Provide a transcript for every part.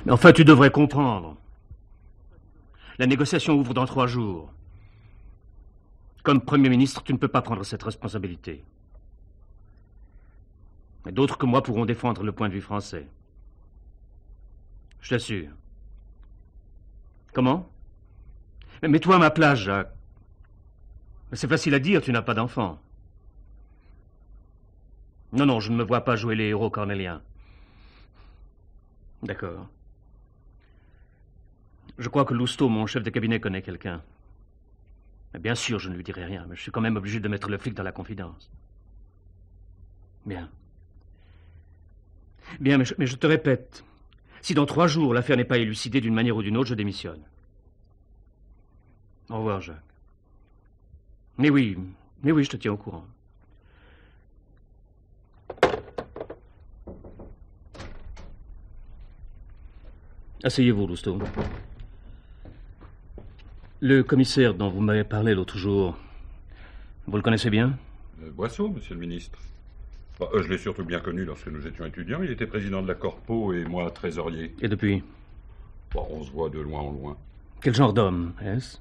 Mais enfin, tu devrais comprendre. La négociation ouvre dans 3 jours. Comme Premier ministre, tu ne peux pas prendre cette responsabilité. Mais d'autres que moi pourront défendre le point de vue français. Je t'assure. Comment? Mais mets-toi à ma place, Jacques. Mais c'est facile à dire, tu n'as pas d'enfant. Non, non, je ne me vois pas jouer les héros cornéliens. D'accord. Je crois que Lousteau, mon chef de cabinet, connaît quelqu'un. Mais bien sûr, je ne lui dirai rien, mais je suis quand même obligé de mettre le flic dans la confidence. Bien. Bien, mais je te répète, si dans 3 jours l'affaire n'est pas élucidée d'une manière ou d'une autre, je démissionne. Au revoir, Jacques. Mais oui, je te tiens au courant. Asseyez-vous, Lousteau. Le commissaire dont vous m'avez parlé l'autre jour, vous le connaissez bien? Boisseau, monsieur le ministre. Bon, je l'ai surtout bien connu lorsque nous étions étudiants. Il était président de la Corpo et moi trésorier. Et depuis? Bon, on se voit de loin en loin. Quel genre d'homme est-ce?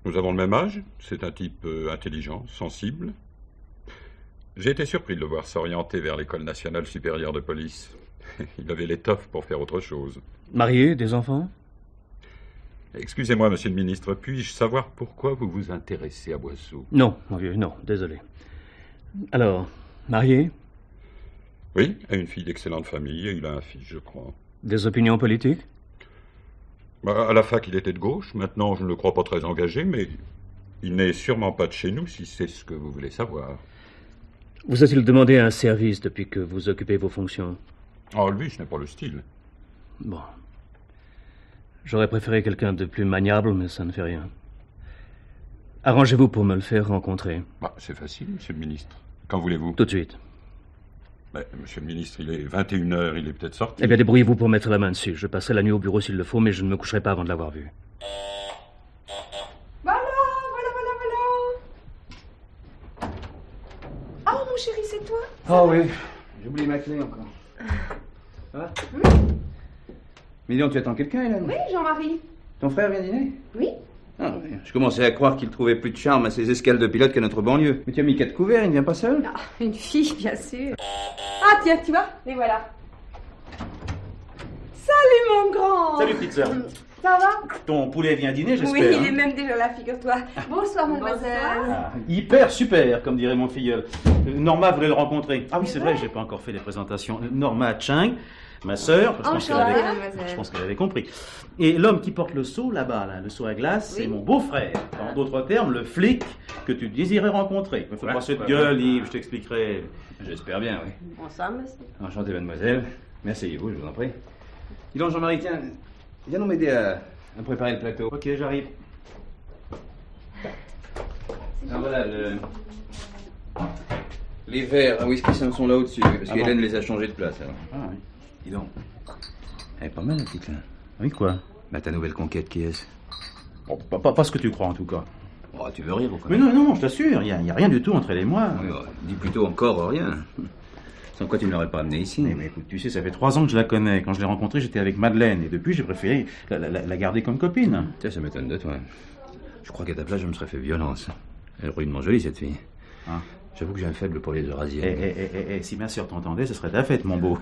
Nous avons le même âge. C'est un type intelligent, sensible. J'ai été surpris de le voir s'orienter vers l'École nationale supérieure de police. Il avait l'étoffe pour faire autre chose. Marié, des enfants? Excusez-moi, monsieur le ministre, puis-je savoir pourquoi vous vous intéressez à Boisseau? Non, mon vieux, non, désolé. Alors, marié? Oui, à une fille d'excellente famille, et il a un fils, je crois. Des opinions politiques? À la fac, il était de gauche. Maintenant, je ne le crois pas très engagé, mais il n'est sûrement pas de chez nous, si c'est ce que vous voulez savoir. Vous a-t-il demandé un service depuis que vous occupez vos fonctions? Oh, lui, ce n'est pas le style. Bon. J'aurais préféré quelqu'un de plus maniable, mais ça ne fait rien. Arrangez-vous pour me le faire rencontrer. C'est facile, monsieur le ministre. Quand voulez-vous? Tout de suite. Monsieur le ministre, il est 21h, il est peut-être sorti. Eh bien, débrouillez-vous pour mettre la main dessus. Je passerai la nuit au bureau s'il le faut, mais je ne me coucherai pas avant de l'avoir vu. Voilà. Oh, mon chéri, c'est toi? Oh oui, j'ai oublié ma clé encore. Ça va? Mais donc, tu attends quelqu'un, Hélène? Oui, Jean-Marie. Ton frère vient dîner? Oui. Ah oui, je commençais à croire qu'il trouvait plus de charme à ses escales de pilote qu'à notre banlieue. Mais tu as mis 4 couverts, il ne vient pas seul? Ah, une fille, bien sûr. Ah, tiens, tu vois, les voilà. Salut, mon grand. Salut, petite sœur. Ça va? Ton poulet vient dîner, j'espère. Oui, il est même déjà là, figure-toi. Bonsoir, mademoiselle. Hyper super, comme dirait mon filleul. Norma voulait le rencontrer. Ah oui, c'est vrai, j'ai pas encore fait les présentations. Norma Chang, ma sœur, Enchantée, mademoiselle. je pense qu'elle avait compris. Et l'homme qui porte le seau là-bas, là, le seau à glace, c'est mon beau-frère. En d'autres termes, le flic que tu désirais rencontrer. Il faut pas cette gueule, Yves, je t'expliquerai. J'espère bien, oui. Bonsoir, monsieur. Enchanté, mademoiselle. Mais asseyez-vous, je vous en prie. Dis donc, Jean-Marie, tiens, viens nous m'aider à préparer le plateau. Ok, j'arrive. Alors voilà, les verres à whisky sont là au-dessus, parce qu'Hélène les a changés de place. Alors. Ah oui. Dis donc, elle est pas mal, la petite, là. Oui, quoi? Ta nouvelle conquête, qui est-ce? Bon, pas ce que tu crois, en tout cas. Oh, tu veux rire, ou quoi? Mais non, je t'assure, il y a rien du tout entre elle et moi. Oui, dis plutôt encore rien. Sans quoi tu ne l'aurais pas amenée ici. Mais écoute, tu sais, ça fait 3 ans que je la connais. Quand je l'ai rencontrée, j'étais avec Madeleine. Et depuis, j'ai préféré la garder comme copine. Tiens, ça m'étonne de toi. Je crois qu'à ta place, je me serais fait violence. Elle est rudement jolie, cette fille. Hein? J'avoue que j'ai un faible pour les Eurasiennes. Si ma sœur t'entendait, ce serait ta fête, mon beau.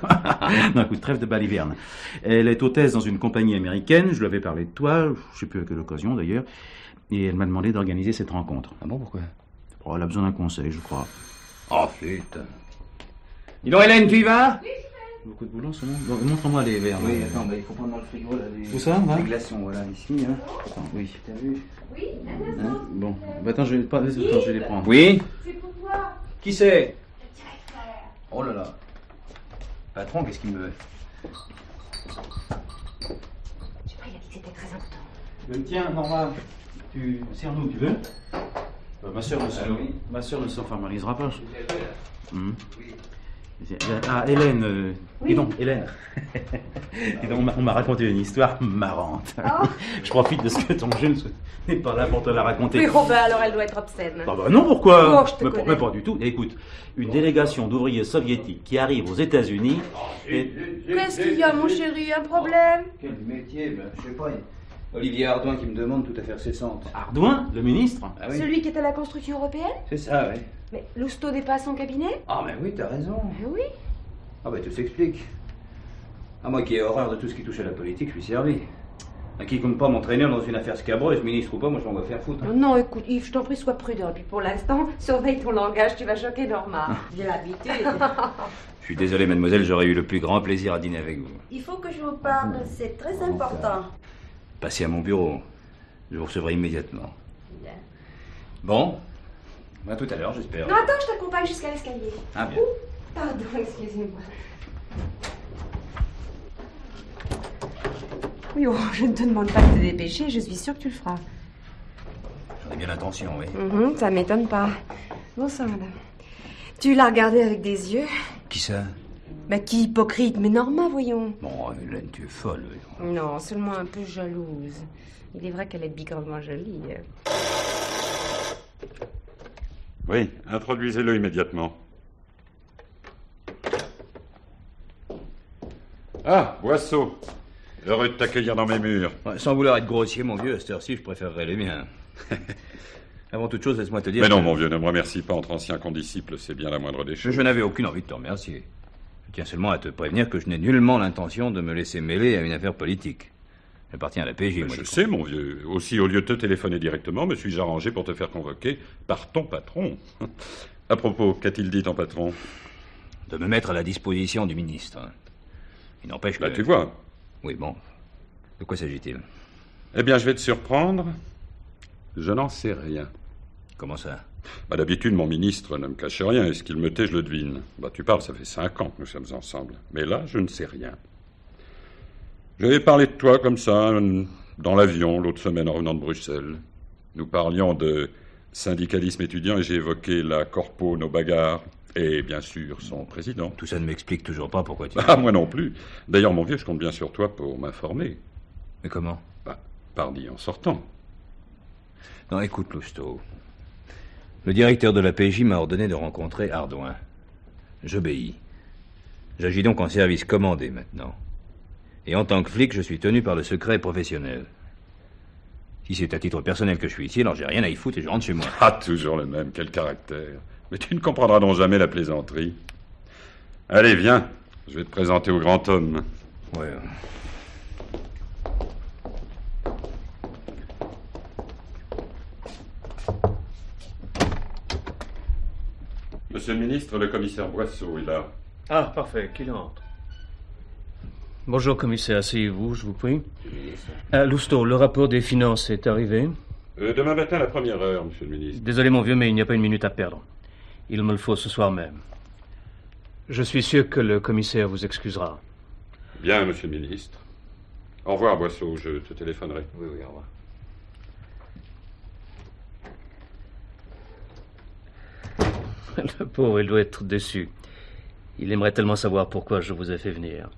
Non, écoute, trêve de baliverne. Elle est hôtesse dans une compagnie américaine. Je lui avais parlé de toi, je sais plus à quelle occasion d'ailleurs. Et elle m'a demandé d'organiser cette rencontre. Ah bon, pourquoi? Oh, elle a besoin d'un conseil, je crois. Oh, flûte. Dis donc, Hélène, tu y vas? Oui, Beaucoup de boulot en ce moment. Bon, montre-moi les verres. Oui, attends, il faut prendre dans le frigo, là, Où ça, va? les glaçons, voilà, ici, hein. Attends, oui. T'as vu? Oui, Hein? Bon, attends, je vais les prendre. Oui? c'est pour toi. Qui c'est? Le directeur. Oh là là. Patron, qu'est-ce qu'il me veut? Je sais pas, il a dit que c'était très important. Tiens, Norma, tu sers-nous, tu veux? Ma sœur ne Allô, oui. ma sœur ne s'en formalisera pas. Oui. Ah, Hélène. Oui. Dis donc, Hélène. Dis donc, on m'a raconté une histoire marrante. Oh. Je profite de ce que ton jeune n'est pas là pour te la raconter. Oui, Robin, alors elle doit être obscène. Ah bah non, pourquoi? Oh, je te connais. Mais pas du tout. Écoute, une délégation d'ouvriers soviétiques qui arrive aux États-Unis et... Qu'est-ce qu'il y a, mon chéri? Un problème? Quel métier? Je sais pas. Olivier Ardouin qui me demande toute affaire cessante. Ardouin, le ministre? Ah oui? Celui qui est à la construction européenne? C'est ça, oui. Mais Lousteau n'est pas à son cabinet? Ah, mais oui, t'as raison. Oui. Ah, bah, tout s'explique. Ah, moi qui ai horreur de tout ce qui touche à la politique, je suis servi. À qui compte pas m'entraîner dans une affaire scabreuse, ministre ou pas, moi je m'en vais faire foutre. Oh non, écoute, Yves, je t'en prie, sois prudent. Et puis pour l'instant, surveille ton langage, tu vas choquer Norma. J'ai l'habitude. Je suis désolé, mademoiselle, j'aurais eu le plus grand plaisir à dîner avec vous. Il faut que je vous parle, c'est très important. Passez à mon bureau. Je vous recevrai immédiatement. Bien. Bon, à tout à l'heure, j'espère. Non, attends, je t'accompagne jusqu'à l'escalier. Ah, bien. Pardon, excusez-moi. Oui, oh, je ne te demande pas de te dépêcher, je suis sûre que tu le feras. J'en ai bien l'intention, oui. Ça m'étonne pas. Bonsoir, madame. Tu l'as regardé avec des yeux? Qui ça? Bah, qui hypocrite, mais Norma, voyons. Bon, Hélène, tu es folle. Non, seulement un peu jalouse. Il est vrai qu'elle est bigrement jolie. Oui, introduisez-le immédiatement. Ah, Boisseau. Heureux de t'accueillir dans mes murs. Ouais, sans vouloir être grossier, mon vieux, à cette heure-ci, je préférerais les miens. Avant toute chose, laisse-moi te dire... Mais non, mon vieux, ne me remercie pas. Entre anciens condisciples, c'est bien la moindre des choses. Je n'avais aucune envie de te remercier. Je tiens seulement à te prévenir que je n'ai nullement l'intention de me laisser mêler à une affaire politique. J'appartiens à la PJ, moi. Je sais, mon vieux. Aussi, au lieu de te téléphoner directement, me suis-je arrangé pour te faire convoquer par ton patron. À propos, qu'a-t-il dit ton patron? De me mettre à la disposition du ministre. Il n'empêche que... Là, tu vois. Oui, bon. De quoi s'agit-il? Eh bien, je vais te surprendre. Je n'en sais rien. Comment ça? Bah, d'habitude, mon ministre ne me cache rien, et ce qu'il me tait, je le devine. Bah, tu parles, ça fait 5 ans que nous sommes ensemble. Mais là, je ne sais rien. J'avais parlé de toi comme ça, dans l'avion, l'autre semaine en revenant de Bruxelles. Nous parlions de syndicalisme étudiant, et j'ai évoqué la corpo, nos bagarres, et bien sûr, son président. Tout ça ne m'explique toujours pas pourquoi tu... Ah, moi non plus. D'ailleurs, mon vieux, je compte bien sur toi pour m'informer. Mais comment? Bah, pardi en sortant. Non, écoute, Lousteau. Le directeur de la PJ m'a ordonné de rencontrer Ardouin. J'obéis. J'agis donc en service commandé maintenant. Et en tant que flic, je suis tenu par le secret professionnel. Si c'est à titre personnel que je suis ici, alors j'ai rien à y foutre et je rentre chez moi. Ah, toujours le même, quel caractère. Mais tu ne comprendras donc jamais la plaisanterie. Allez, viens, je vais te présenter au grand homme. Ouais. Monsieur le ministre, le commissaire Boisseau est là. Ah, parfait, qu'il entre. Bonjour, commissaire, asseyez-vous, je vous prie. Lousteau, le rapport des finances est arrivé? Demain matin à la 1e heure, monsieur le ministre. Désolé, mon vieux, mais il n'y a pas une minute à perdre. Il me le faut ce soir même. Je suis sûr que le commissaire vous excusera. Bien, monsieur le ministre. Au revoir, Boisseau, je te téléphonerai. Oui, au revoir. Le pauvre, il doit être déçu. Il aimerait tellement savoir pourquoi je vous ai fait venir.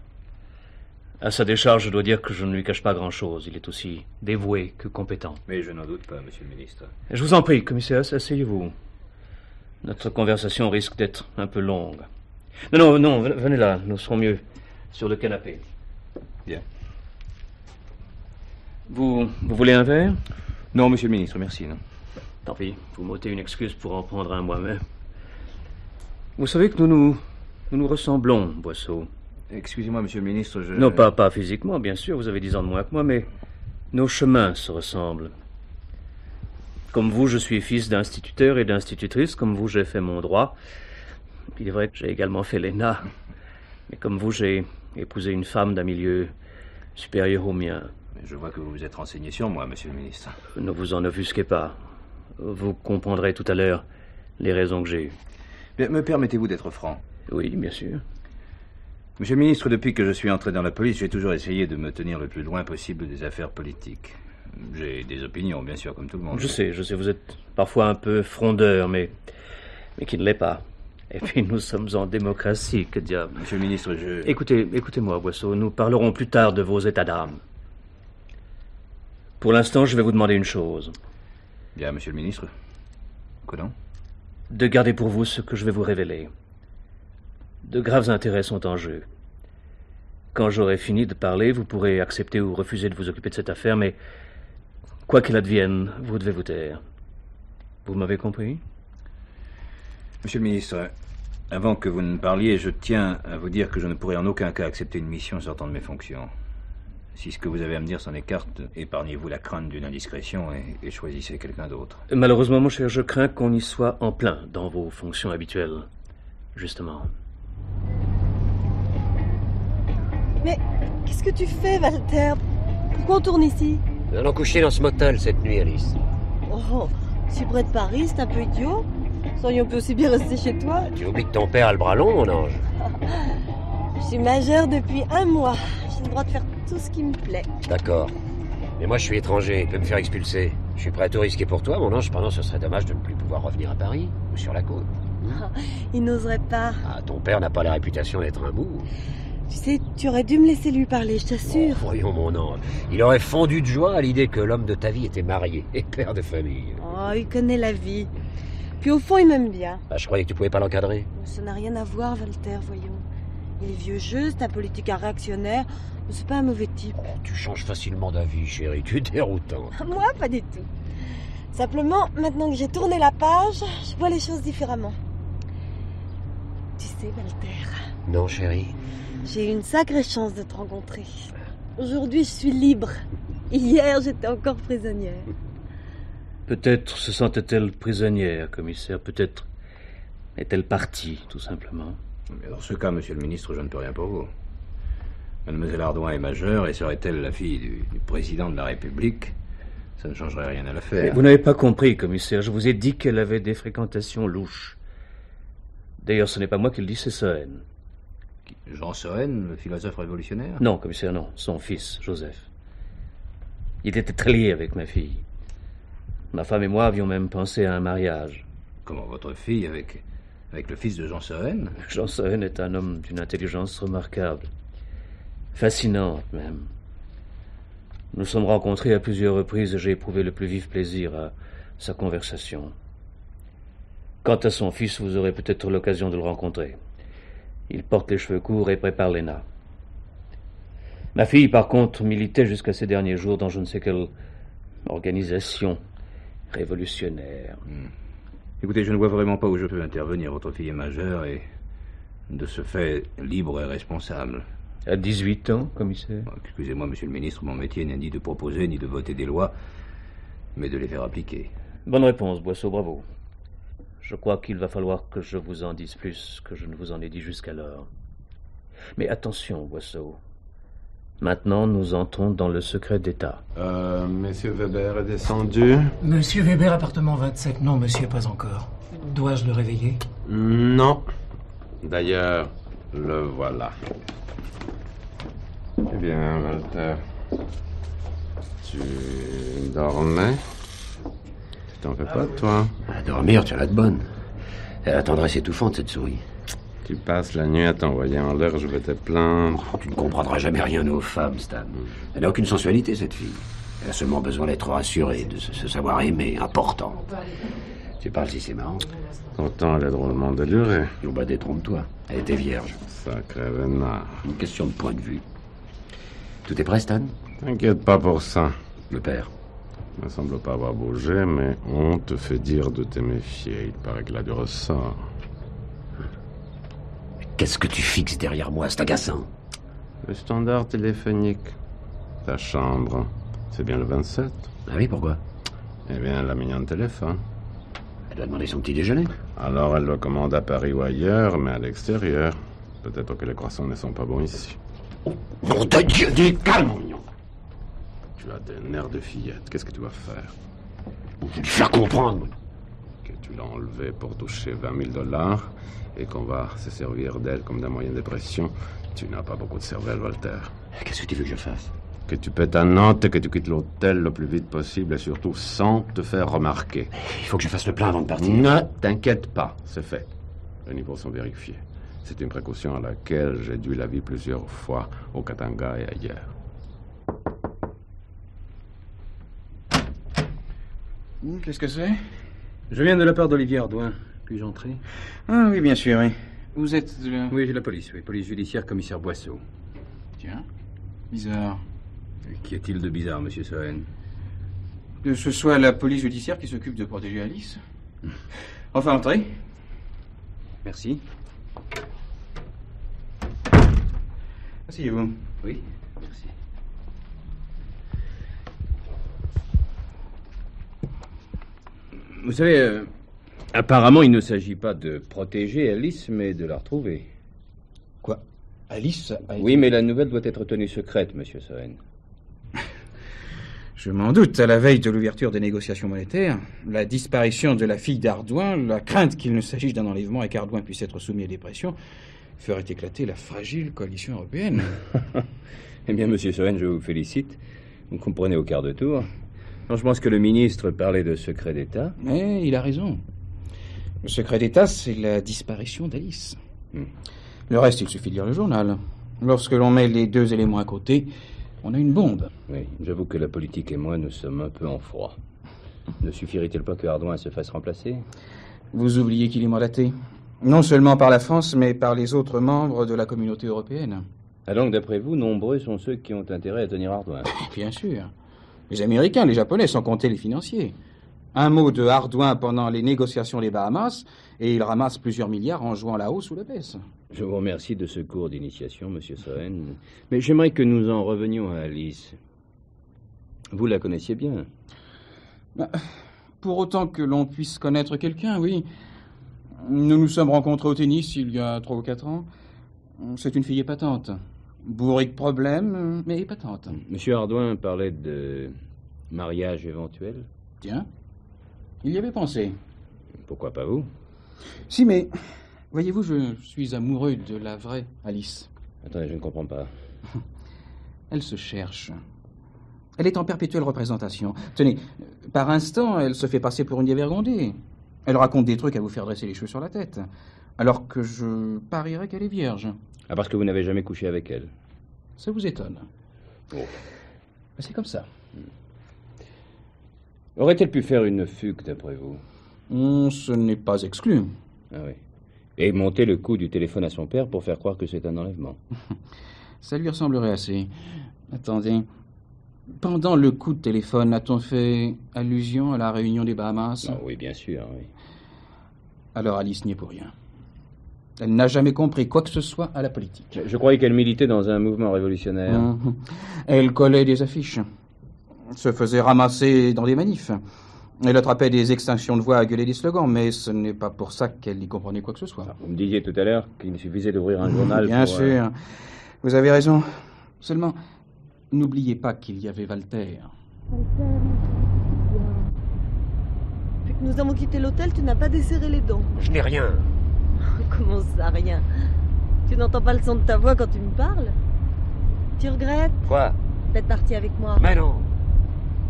À sa décharge, je dois dire que je ne lui cache pas grand-chose. Il est aussi dévoué que compétent. Mais je n'en doute pas, monsieur le ministre. Je vous en prie, commissaire, asseyez-vous. Notre conversation risque d'être un peu longue. Non, venez là, nous serons mieux sur le canapé. Bien. Vous voulez un verre? Non, monsieur le ministre, merci, non. Tant pis, vous m'ôtez une excuse pour en prendre un moi-même. Vous savez que nous nous ressemblons, Boisseau. Excusez-moi, monsieur le ministre, je... Non, pas physiquement, bien sûr, vous avez 10 ans de moins que moi, mais nos chemins se ressemblent. Comme vous, je suis fils d'instituteur et d'institutrice, comme vous, j'ai fait mon droit. Il est vrai que j'ai également fait l'ENA, mais comme vous, j'ai épousé une femme d'un milieu supérieur au mien. Je vois que vous vous êtes renseigné sur moi, monsieur le ministre. Ne vous en offusquez pas. Vous comprendrez tout à l'heure les raisons que j'ai eues. Bien, me permettez-vous d'être franc? Oui, bien sûr. Monsieur le ministre, depuis que je suis entré dans la police, j'ai toujours essayé de me tenir le plus loin possible des affaires politiques. J'ai des opinions, bien sûr, comme tout le monde. Je sais, vous êtes parfois un peu frondeur, mais qui ne l'est pas. Et puis nous sommes en démocratie, que diable. Monsieur le ministre, Écoutez-moi, Boisseau, nous parlerons plus tard de vos états d'âme. Pour l'instant, je vais vous demander une chose. Bien, monsieur le ministre. Quoi donc? De garder pour vous ce que je vais vous révéler. De graves intérêts sont en jeu. Quand j'aurai fini de parler, vous pourrez accepter ou refuser de vous occuper de cette affaire, mais quoi qu'il advienne, vous devez vous taire. Vous m'avez compris? Monsieur le ministre, avant que vous ne parliez, je tiens à vous dire que je ne pourrai en aucun cas accepter une mission sortant de mes fonctions. Si ce que vous avez à me dire s'en écarte, épargnez-vous la crainte d'une indiscrétion et choisissez quelqu'un d'autre. Malheureusement, mon cher, je crains qu'on y soit en plein dans vos fonctions habituelles. Justement. Mais qu'est-ce que tu fais, Walter? Pourquoi on tourne ici? Nous allons coucher dans ce motel cette nuit, Alice. Oh, si près de Paris, c'est un peu idiot. On peut aussi bien rester chez toi. Tu oublies que ton père a le bras long, mon ange. Je suis majeure depuis 1 mois. J'ai le droit de faire tout ce qui me plaît. D'accord. Mais moi, je suis étranger. Il peut me faire expulser. Je suis prêt à tout risquer pour toi, mon ange. Cependant, ce serait dommage de ne plus pouvoir revenir à Paris ou sur la côte. Il n'oserait pas. Ah, ton père n'a pas la réputation d'être un bourg. Tu sais, tu aurais dû me laisser lui parler, je t'assure. Oh, voyons, mon ange. Il aurait fondu de joie à l'idée que l'homme de ta vie était marié et père de famille. Oh, il connaît la vie. Puis au fond, il m'aime bien. Ah, je croyais que tu pouvais pas l'encadrer. Ça n'a rien à voir, Walter, voyons. Il est vieux jeu, c'est un politique réactionnaire, mais c'est pas un mauvais type. Oh, tu changes facilement d'avis, chérie. Tu es déroutant. Moi, pas du tout. Simplement, maintenant que j'ai tourné la page, je vois les choses différemment. Tu sais, Walter... Non, chérie. J'ai eu une sacrée chance de te rencontrer. Aujourd'hui, je suis libre. Hier, j'étais encore prisonnière. Peut-être se sentait-elle prisonnière, commissaire. Peut-être est-elle partie, tout simplement. Mais dans ce cas, monsieur le ministre, je ne peux rien pour vous. Mademoiselle Ardouin est majeure et serait-elle la fille du président de la République? Ça ne changerait rien à l'affaire. Mais vous n'avez pas compris, commissaire. Je vous ai dit qu'elle avait des fréquentations louches. D'ailleurs, ce n'est pas moi qui le dis, c'est Sohen. Jean Sohen, le philosophe révolutionnaire? Non, commissaire, non. Son fils, Joseph. Il était très lié avec ma fille. Ma femme et moi avions même pensé à un mariage. Comment, votre fille avec le fils de Jean Sohen? Jean Sohen est un homme d'une intelligence remarquable. Fascinante, même. Nous sommes rencontrés à plusieurs reprises et j'ai éprouvé le plus vif plaisir à sa conversation. Quant à son fils, vous aurez peut-être l'occasion de le rencontrer. Il porte les cheveux courts et prépare l'ENA. Ma fille, par contre, militait jusqu'à ces derniers jours dans je ne sais quelle organisation révolutionnaire. Écoutez, je ne vois vraiment pas où je peux intervenir. Votre fille est majeure et, de ce fait, libre et responsable. À 18 ans, commissaire? Excusez-moi, monsieur le ministre, mon métier n'est ni de proposer ni de voter des lois, mais de les faire appliquer. Bonne réponse, Boisseau, bravo. Je crois qu'il va falloir que je vous en dise plus que je ne vous en ai dit jusqu'alors. Mais attention, Boisseau. Maintenant, nous entrons dans le secret d'État. Monsieur Weber est descendu? Monsieur Weber, appartement 27. Non, monsieur, pas encore. Dois-je le réveiller? Non. D'ailleurs, le voilà. Eh bien, Walter, tu dormais? Tu t'en fais pas, toi? À dormir, tu as la de bonne. Elle a la tendresse étouffante, cette souris. Tu passes la nuit à t'envoyer en l'air, je vais te plaindre. Oh, tu ne comprendras jamais rien aux femmes, Stan. Elle n'a aucune sensualité, cette fille. Elle a seulement besoin d'être rassurée, de se savoir aimer, important. Tu parles si c'est marrant. Pourtant, elle est drôlement délurée. Oh bah, détrompe-toi. Elle était vierge. Sacré vénard. Une question de point de vue. Tout est prêt, Stan? T'inquiète pas pour ça. Le père? Il ne semble pas avoir bougé, mais on te fait dire de te méfier. Il paraît qu'il a du ressort. Qu'est-ce que tu fixes derrière moi? C'est agaçant. Le standard téléphonique. Ta chambre. C'est bien le 27? Ah oui, pourquoi? Eh bien, elle a mis un téléphone. Elle doit demander son petit déjeuner. Alors, elle le commande à Paris ou ailleurs, mais à l'extérieur. Peut-être que les croissants ne sont pas bons ici. Oh, nom de Dieu, dis calme, mon mignon. Tu as des nerfs de fillette. Qu'est-ce que tu vas faire? Je vais lui faire comprendre. Que tu l'as enlevée pour toucher $20,000 et qu'on va se servir d'elle comme d'un moyen de pression. Tu n'as pas beaucoup de cervelle, Walter. Qu'est-ce que tu veux que je fasse? Que tu pètes ta note et que tu quittes l'hôtel le plus vite possible et surtout sans te faire remarquer. Il faut que je fasse le plein avant de partir. Ne t'inquiète pas, c'est fait. Le niveau sont vérifiés. C'est une précaution à laquelle j'ai dû la vie plusieurs fois au Katanga et ailleurs. Qu'est-ce que c'est? Je viens de la part d'Olivier Ardouin. Puis-je entrer? Ah oui, bien sûr, oui. Vous êtes de... Oui, j'ai la police, oui. Police judiciaire, commissaire Boisseau. Tiens, bizarre. Qu'y a-t-il de bizarre, monsieur Sohen? Que ce soit la police judiciaire qui s'occupe de protéger Alice. Enfin, entrez. Merci. Asseyez-vous. Oui, merci. Vous savez, apparemment, il ne s'agit pas de protéger Alice, mais de la retrouver. Quoi? Alice a été... Oui, mais la nouvelle doit être tenue secrète, monsieur Sohen. Je m'en doute, à la veille de l'ouverture des négociations monétaires, la disparition de la fille d'Ardouin, la crainte qu'il ne s'agisse d'un enlèvement et qu'Ardouin puisse être soumis à des pressions, ferait éclater la fragile coalition européenne. Eh bien, monsieur Sohen, je vous félicite. Vous comprenez au quart de tour. Alors, je pense que le ministre parlait de secret d'État. Mais il a raison. Le secret d'État, c'est la disparition d'Alice. Le reste, il suffit de lire le journal. Lorsque l'on met les deux éléments à côté, on a une bombe. Oui, j'avoue que la politique et moi, nous sommes un peu en froid. Ne suffirait-il pas que Ardouin se fasse remplacer? Vous oubliez qu'il est mandaté. Non seulement par la France, mais par les autres membres de la communauté européenne. Ah donc, d'après vous, nombreux sont ceux qui ont intérêt à tenir Ardouin? Bien sûr. Les Américains, les Japonais, sans compter les financiers. Un mot de Ardouin pendant les négociations des Bahamas, et il ramasse plusieurs milliards en jouant la hausse ou la baisse. Je vous remercie de ce cours d'initiation, monsieur Sohen. Mais j'aimerais que nous en revenions à Alice. Vous la connaissiez bien? Pour autant que l'on puisse connaître quelqu'un, oui. Nous nous sommes rencontrés au tennis il y a 3 ou 4 ans. C'est une fille épatante. Bourrée de problèmes, mais épatante. Monsieur Ardouin parlait de mariage éventuel. Tiens, il y avait pensé. Pourquoi pas vous? Si, mais voyez-vous, je suis amoureux de la vraie Alice. Attendez, je ne comprends pas. Elle se cherche. Elle est en perpétuelle représentation. Tenez, par instant, elle se fait passer pour une dévergondée. Elle raconte des trucs à vous faire dresser les cheveux sur la tête. Alors que je parierais qu'elle est vierge. Ah, parce que vous n'avez jamais couché avec elle? Ça vous étonne? Oh. C'est comme ça. Aurait-elle pu faire une fugue, d'après vous? Ce n'est pas exclu. Ah oui. Et monter le coup du téléphone à son père pour faire croire que c'est un enlèvement. Ça lui ressemblerait assez. Attendez. Pendant le coup de téléphone, a-t-on fait allusion à la réunion des Bahamas? Ah oui, bien sûr, oui. Alors Alice n'y est pour rien. Elle n'a jamais compris quoi que ce soit à la politique. Je croyais qu'elle militait dans un mouvement révolutionnaire. Elle collait des affiches, se faisait ramasser dans des manifs. Elle attrapait des extinctions de voix à gueuler des slogans, mais ce n'est pas pour ça qu'elle y comprenait quoi que ce soit. Vous me disiez tout à l'heure qu'il suffisait d'ouvrir un journal Bien pour... sûr. Vous avez raison. Seulement, n'oubliez pas qu'il y avait Walter. Depuis que nous avons quitté l'hôtel, tu n'as pas desserré les dents. Je n'ai rien. Comment ça, rien? Tu n'entends pas le son de ta voix quand tu me parles? Tu regrettes Quoi? d'être partie avec moi? Mais non.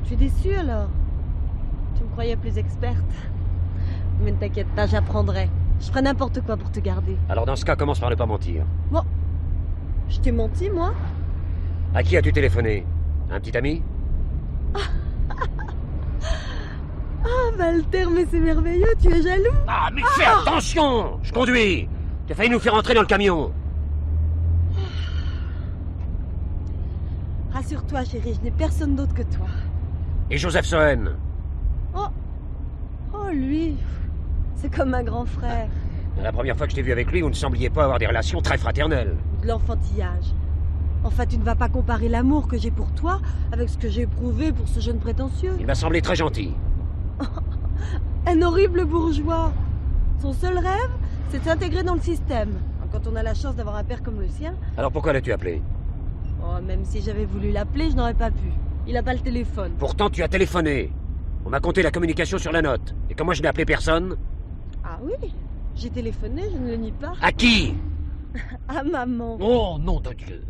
Tu es déçue alors? Tu me croyais plus experte? Mais ne t'inquiète pas, j'apprendrai. Je ferai n'importe quoi pour te garder. Alors dans ce cas, commence par ne pas mentir. Bon, je t'ai menti, moi? À qui as-tu téléphoné? Un petit ami? Ah, Walter, mais c'est merveilleux, tu es jaloux? Ah, mais fais attention! Je conduis! Tu as failli nous faire entrer dans le camion. Rassure-toi, chérie, je n'ai personne d'autre que toi. Et Joseph Sohen? Oh, lui, c'est comme un grand frère. La première fois que je t'ai vu avec lui, vous ne sembliez pas avoir des relations très fraternelles. De l'enfantillage. Enfin, tu ne vas pas comparer l'amour que j'ai pour toi avec ce que j'ai éprouvé pour ce jeune prétentieux. Il m'a semblé très gentil. Un horrible bourgeois. Son seul rêve, c'est de s'intégrer dans le système. Quand on a la chance d'avoir un père comme le sien... Alors pourquoi l'as-tu appelé? Oh, même si j'avais voulu l'appeler, je n'aurais pas pu. Il n'a pas le téléphone. Pourtant, tu as téléphoné. On m'a compté la communication sur la note. Et comme moi, je n'ai appelé personne... Ah oui, j'ai téléphoné, je ne le nie pas. À qui? À maman. Oh, nom de Dieu.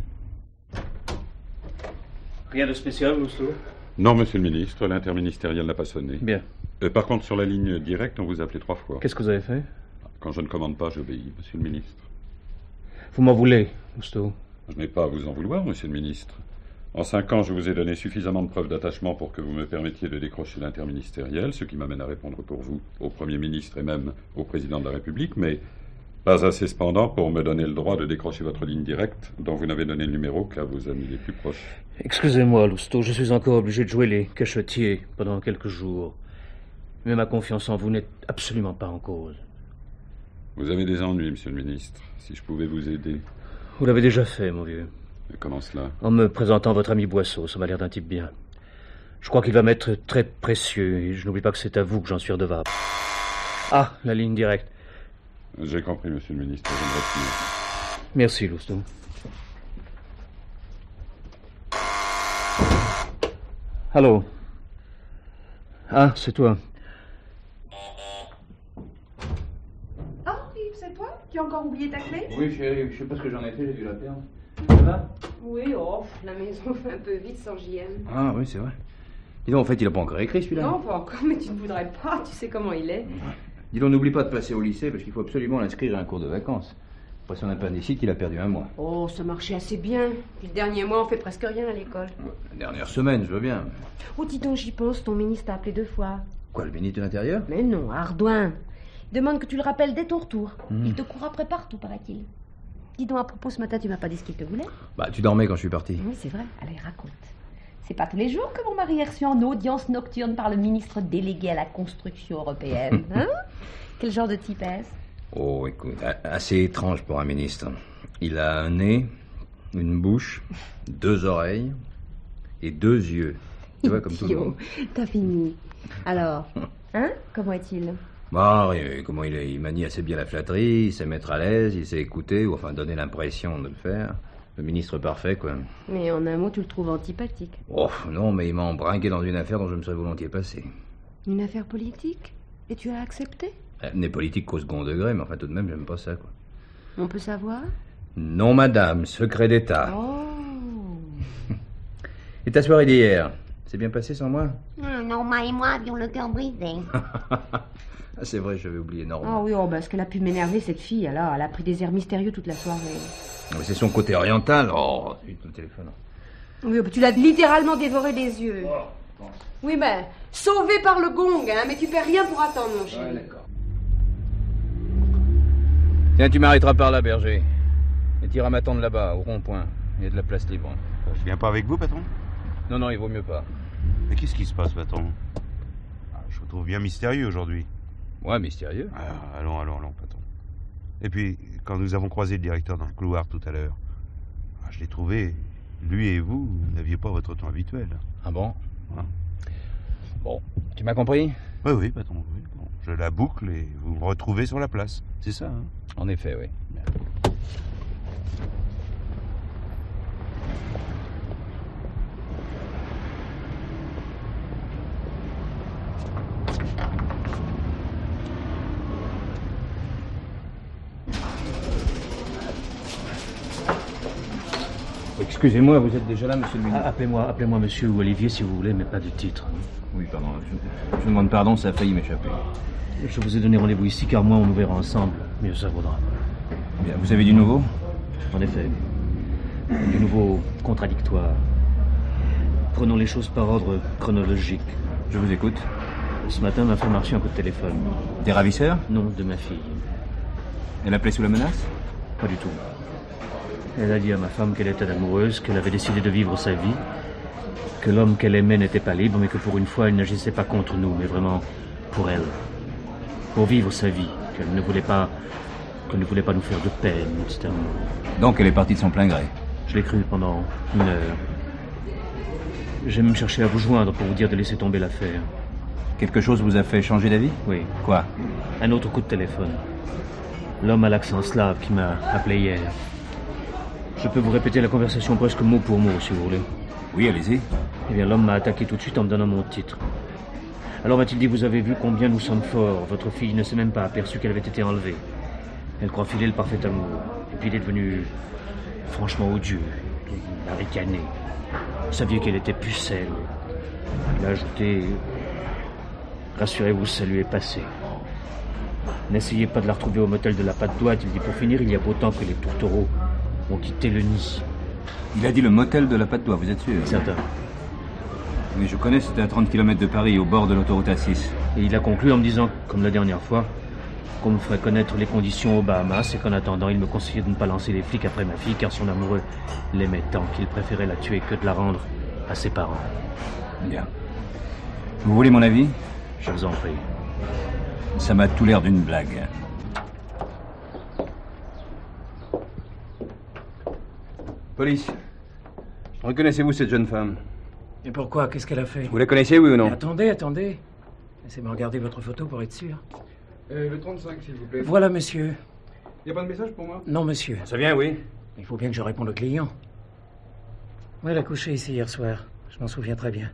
Rien de spécial, Lousteau? Non, monsieur le ministre, l'interministériel n'a pas sonné. Bien. Par contre, sur la ligne directe, on vous a appelé 3 fois. Qu'est-ce que vous avez fait? Quand je ne commande pas, j'obéis, monsieur le ministre. Vous m'en voulez, Lousteau? Je n'ai pas à vous en vouloir, monsieur le ministre. En 5 ans, je vous ai donné suffisamment de preuves d'attachement pour que vous me permettiez de décrocher l'interministériel, ce qui m'amène à répondre pour vous au Premier ministre et même au Président de la République, mais pas assez cependant pour me donner le droit de décrocher votre ligne directe, dont vous n'avez donné le numéro qu'à vos amis les plus proches. Excusez-moi, Lousteau, je suis encore obligé de jouer les cachetiers pendant quelques jours. Mais ma confiance en vous n'est absolument pas en cause. Vous avez des ennuis, monsieur le ministre. Si je pouvais vous aider... Vous l'avez déjà fait, mon vieux. Et comment cela? En me présentant votre ami Boisseau, ça m'a l'air d'un type bien. Je crois qu'il va m'être très précieux, et je n'oublie pas que c'est à vous que j'en suis redevable. Ah, la ligne directe. J'ai compris, monsieur le ministre, je me retire. Merci, Lousteau. Allô? Ah, c'est toi. Ah, Yves, c'est toi? Tu as encore oublié ta clé? Oui, chérie, je sais pas ce que j'en ai fait, j'ai dû la perdre. Ça va? Oui, oh, la maison fait un peu vite sans JM. Ah oui, c'est vrai. Dis donc, en fait, il a pas encore écrit celui-là. Non, pas encore, mais tu ne voudrais pas, tu sais comment il est. Dis donc, n'oublie pas de passer au lycée, parce qu'il faut absolument l'inscrire à un cours de vacances. Après son appendicite, il a perdu 1 mois. Oh, ça marchait assez bien. Puis le dernier mois, on fait presque rien à l'école. La dernière semaine, je veux bien. Oh, dis donc, j'y pense, ton ministre t'a appelé 2 fois. Quoi, le ministre de l'Intérieur? Mais non, Ardouin. Il demande que tu le rappelles dès ton retour. Il te court après partout, paraît-il. Dis donc, à propos, ce matin, tu m'as pas dit ce qu'il te voulait? Bah, tu dormais quand je suis parti. Oui, c'est vrai. Allez, raconte. C'est pas tous les jours que mon mari est reçu en audience nocturne par le ministre délégué à la construction européenne. Hein? Quel genre de type est-ce? Oh, écoute, assez étrange pour un ministre. Il a un nez, une bouche, 2 oreilles et 2 yeux. Tu vois, comme tout le monde. T'as fini. Alors, hein? Comment est-il? Bah, comment il est? Il manie assez bien la flatterie, il sait mettre à l'aise, il sait écouter, ou enfin donner l'impression de le faire. Le ministre parfait, quoi. Mais en un mot, tu le trouves antipathique. Oh, non, mais il m'a embringué dans une affaire dont je me serais volontiers passé. Une affaire politique? Et tu as accepté? Elle n'est politique qu'au second degré, mais enfin tout de même, j'aime pas ça, quoi. On peut savoir? Non, madame, secret d'État. Oh. Et ta soirée d'hier, c'est bien passé sans moi? Norma et moi avions le cœur brisé. Ah, c'est vrai, j'avais oublié Norma. Ah oui, oh, parce qu'elle a pu m'énerver, cette fille, alors. Elle a pris des airs mystérieux toute la soirée. Mais c'est son côté oriental. Oh, zut, le téléphone. Oui, tu l'as littéralement dévoré des yeux. Oh, oui, mais sauvé par le gong, hein, mais tu perds rien pour attendre, mon chéri. Ouais, d'accord. Tiens, tu m'arrêteras par là, Berger. Et t'iras m'attendre là-bas, au rond-point. Il y a de la place libre. Je viens pas avec vous, patron? Non, il vaut mieux pas. Mais qu'est-ce qui se passe, patron? Je vous trouve bien mystérieux aujourd'hui. Ouais, mystérieux. Allons, patron. Et puis, quand nous avons croisé le directeur dans le couloir tout à l'heure, je l'ai trouvé, lui et vous n'aviez pas votre ton habituel. Ah bon? Voilà. Bon, tu m'as compris? Oui, patron, oui. Bon, je la boucle et vous me retrouvez sur la place. C'est ça, hein? En effet, oui. Bien. Excusez-moi, vous êtes déjà là, monsieur le ministre? Appelez-moi monsieur ou Olivier si vous voulez, mais pas de titre. Oui, pardon. Je demande pardon, ça a failli m'échapper. Je vous ai donné rendez-vous ici car moi on nous verra ensemble. Mieux ça vaudra. Bien, vous avez du nouveau? En effet. Du nouveau contradictoire. Prenons les choses par ordre chronologique. Je vous écoute. Ce matin, ma femme a reçu un coup de téléphone. Des ravisseurs? Non, de ma fille. Elle appelait sous la menace? Pas du tout. Elle a dit à ma femme qu'elle était amoureuse, qu'elle avait décidé de vivre sa vie, que l'homme qu'elle aimait n'était pas libre, mais que pour une fois, elle n'agissait pas contre nous, mais vraiment pour elle. Pour vivre sa vie, qu'elle ne voulait pas nous faire de peine, etc. Donc elle est partie de son plein gré? Je l'ai cru pendant 1 heure. J'ai même cherché à vous joindre pour vous dire de laisser tomber l'affaire. Quelque chose vous a fait changer d'avis? Oui. Quoi? Un autre coup de téléphone. L'homme à l'accent slave qui m'a appelé hier. Je peux vous répéter la conversation presque mot pour mot, si vous voulez. Oui, allez-y. Eh bien, l'homme m'a attaqué tout de suite en me donnant mon titre. Alors m'a-t-il dit, vous avez vu combien nous sommes forts. Votre fille ne s'est même pas aperçue qu'elle avait été enlevée. Elle croit filer le parfait amour. Et puis il est devenu franchement odieux. Il a ricané. Vous saviez qu'elle était pucelle. Il a ajouté, rassurez-vous, ça lui est passé. N'essayez pas de la retrouver au motel de la Patte d'Oie. Il dit pour finir, il y a beau temps que les tourtereaux ont quitté le nid. Il a dit le motel de la Patte d'Oie, vous êtes sûr? Certain. Mais je connais, c'était à 30 km de Paris, au bord de l'autoroute A6. Et il a conclu en me disant, comme la dernière fois, qu'on me ferait connaître les conditions aux Bahamas et qu'en attendant, il me conseillait de ne pas lancer les flics après ma fille car son amoureux l'aimait tant qu'il préférait la tuer que de la rendre à ses parents. Bien. Vous voulez mon avis? Je vous en prie. Ça m'a tout l'air d'une blague. Police. Reconnaissez-vous cette jeune femme? Et pourquoi? Qu'est-ce qu'elle a fait? Vous la connaissez, oui ou non? Mais attendez. Laissez-moi regarder votre photo pour être sûr. Le 35, s'il vous plaît. Voilà, monsieur. Il n'y a pas de message pour moi? Non, monsieur. Ça vient, oui. Il faut bien que je réponde au client. Oui, elle a couché ici hier soir. Je m'en souviens très bien.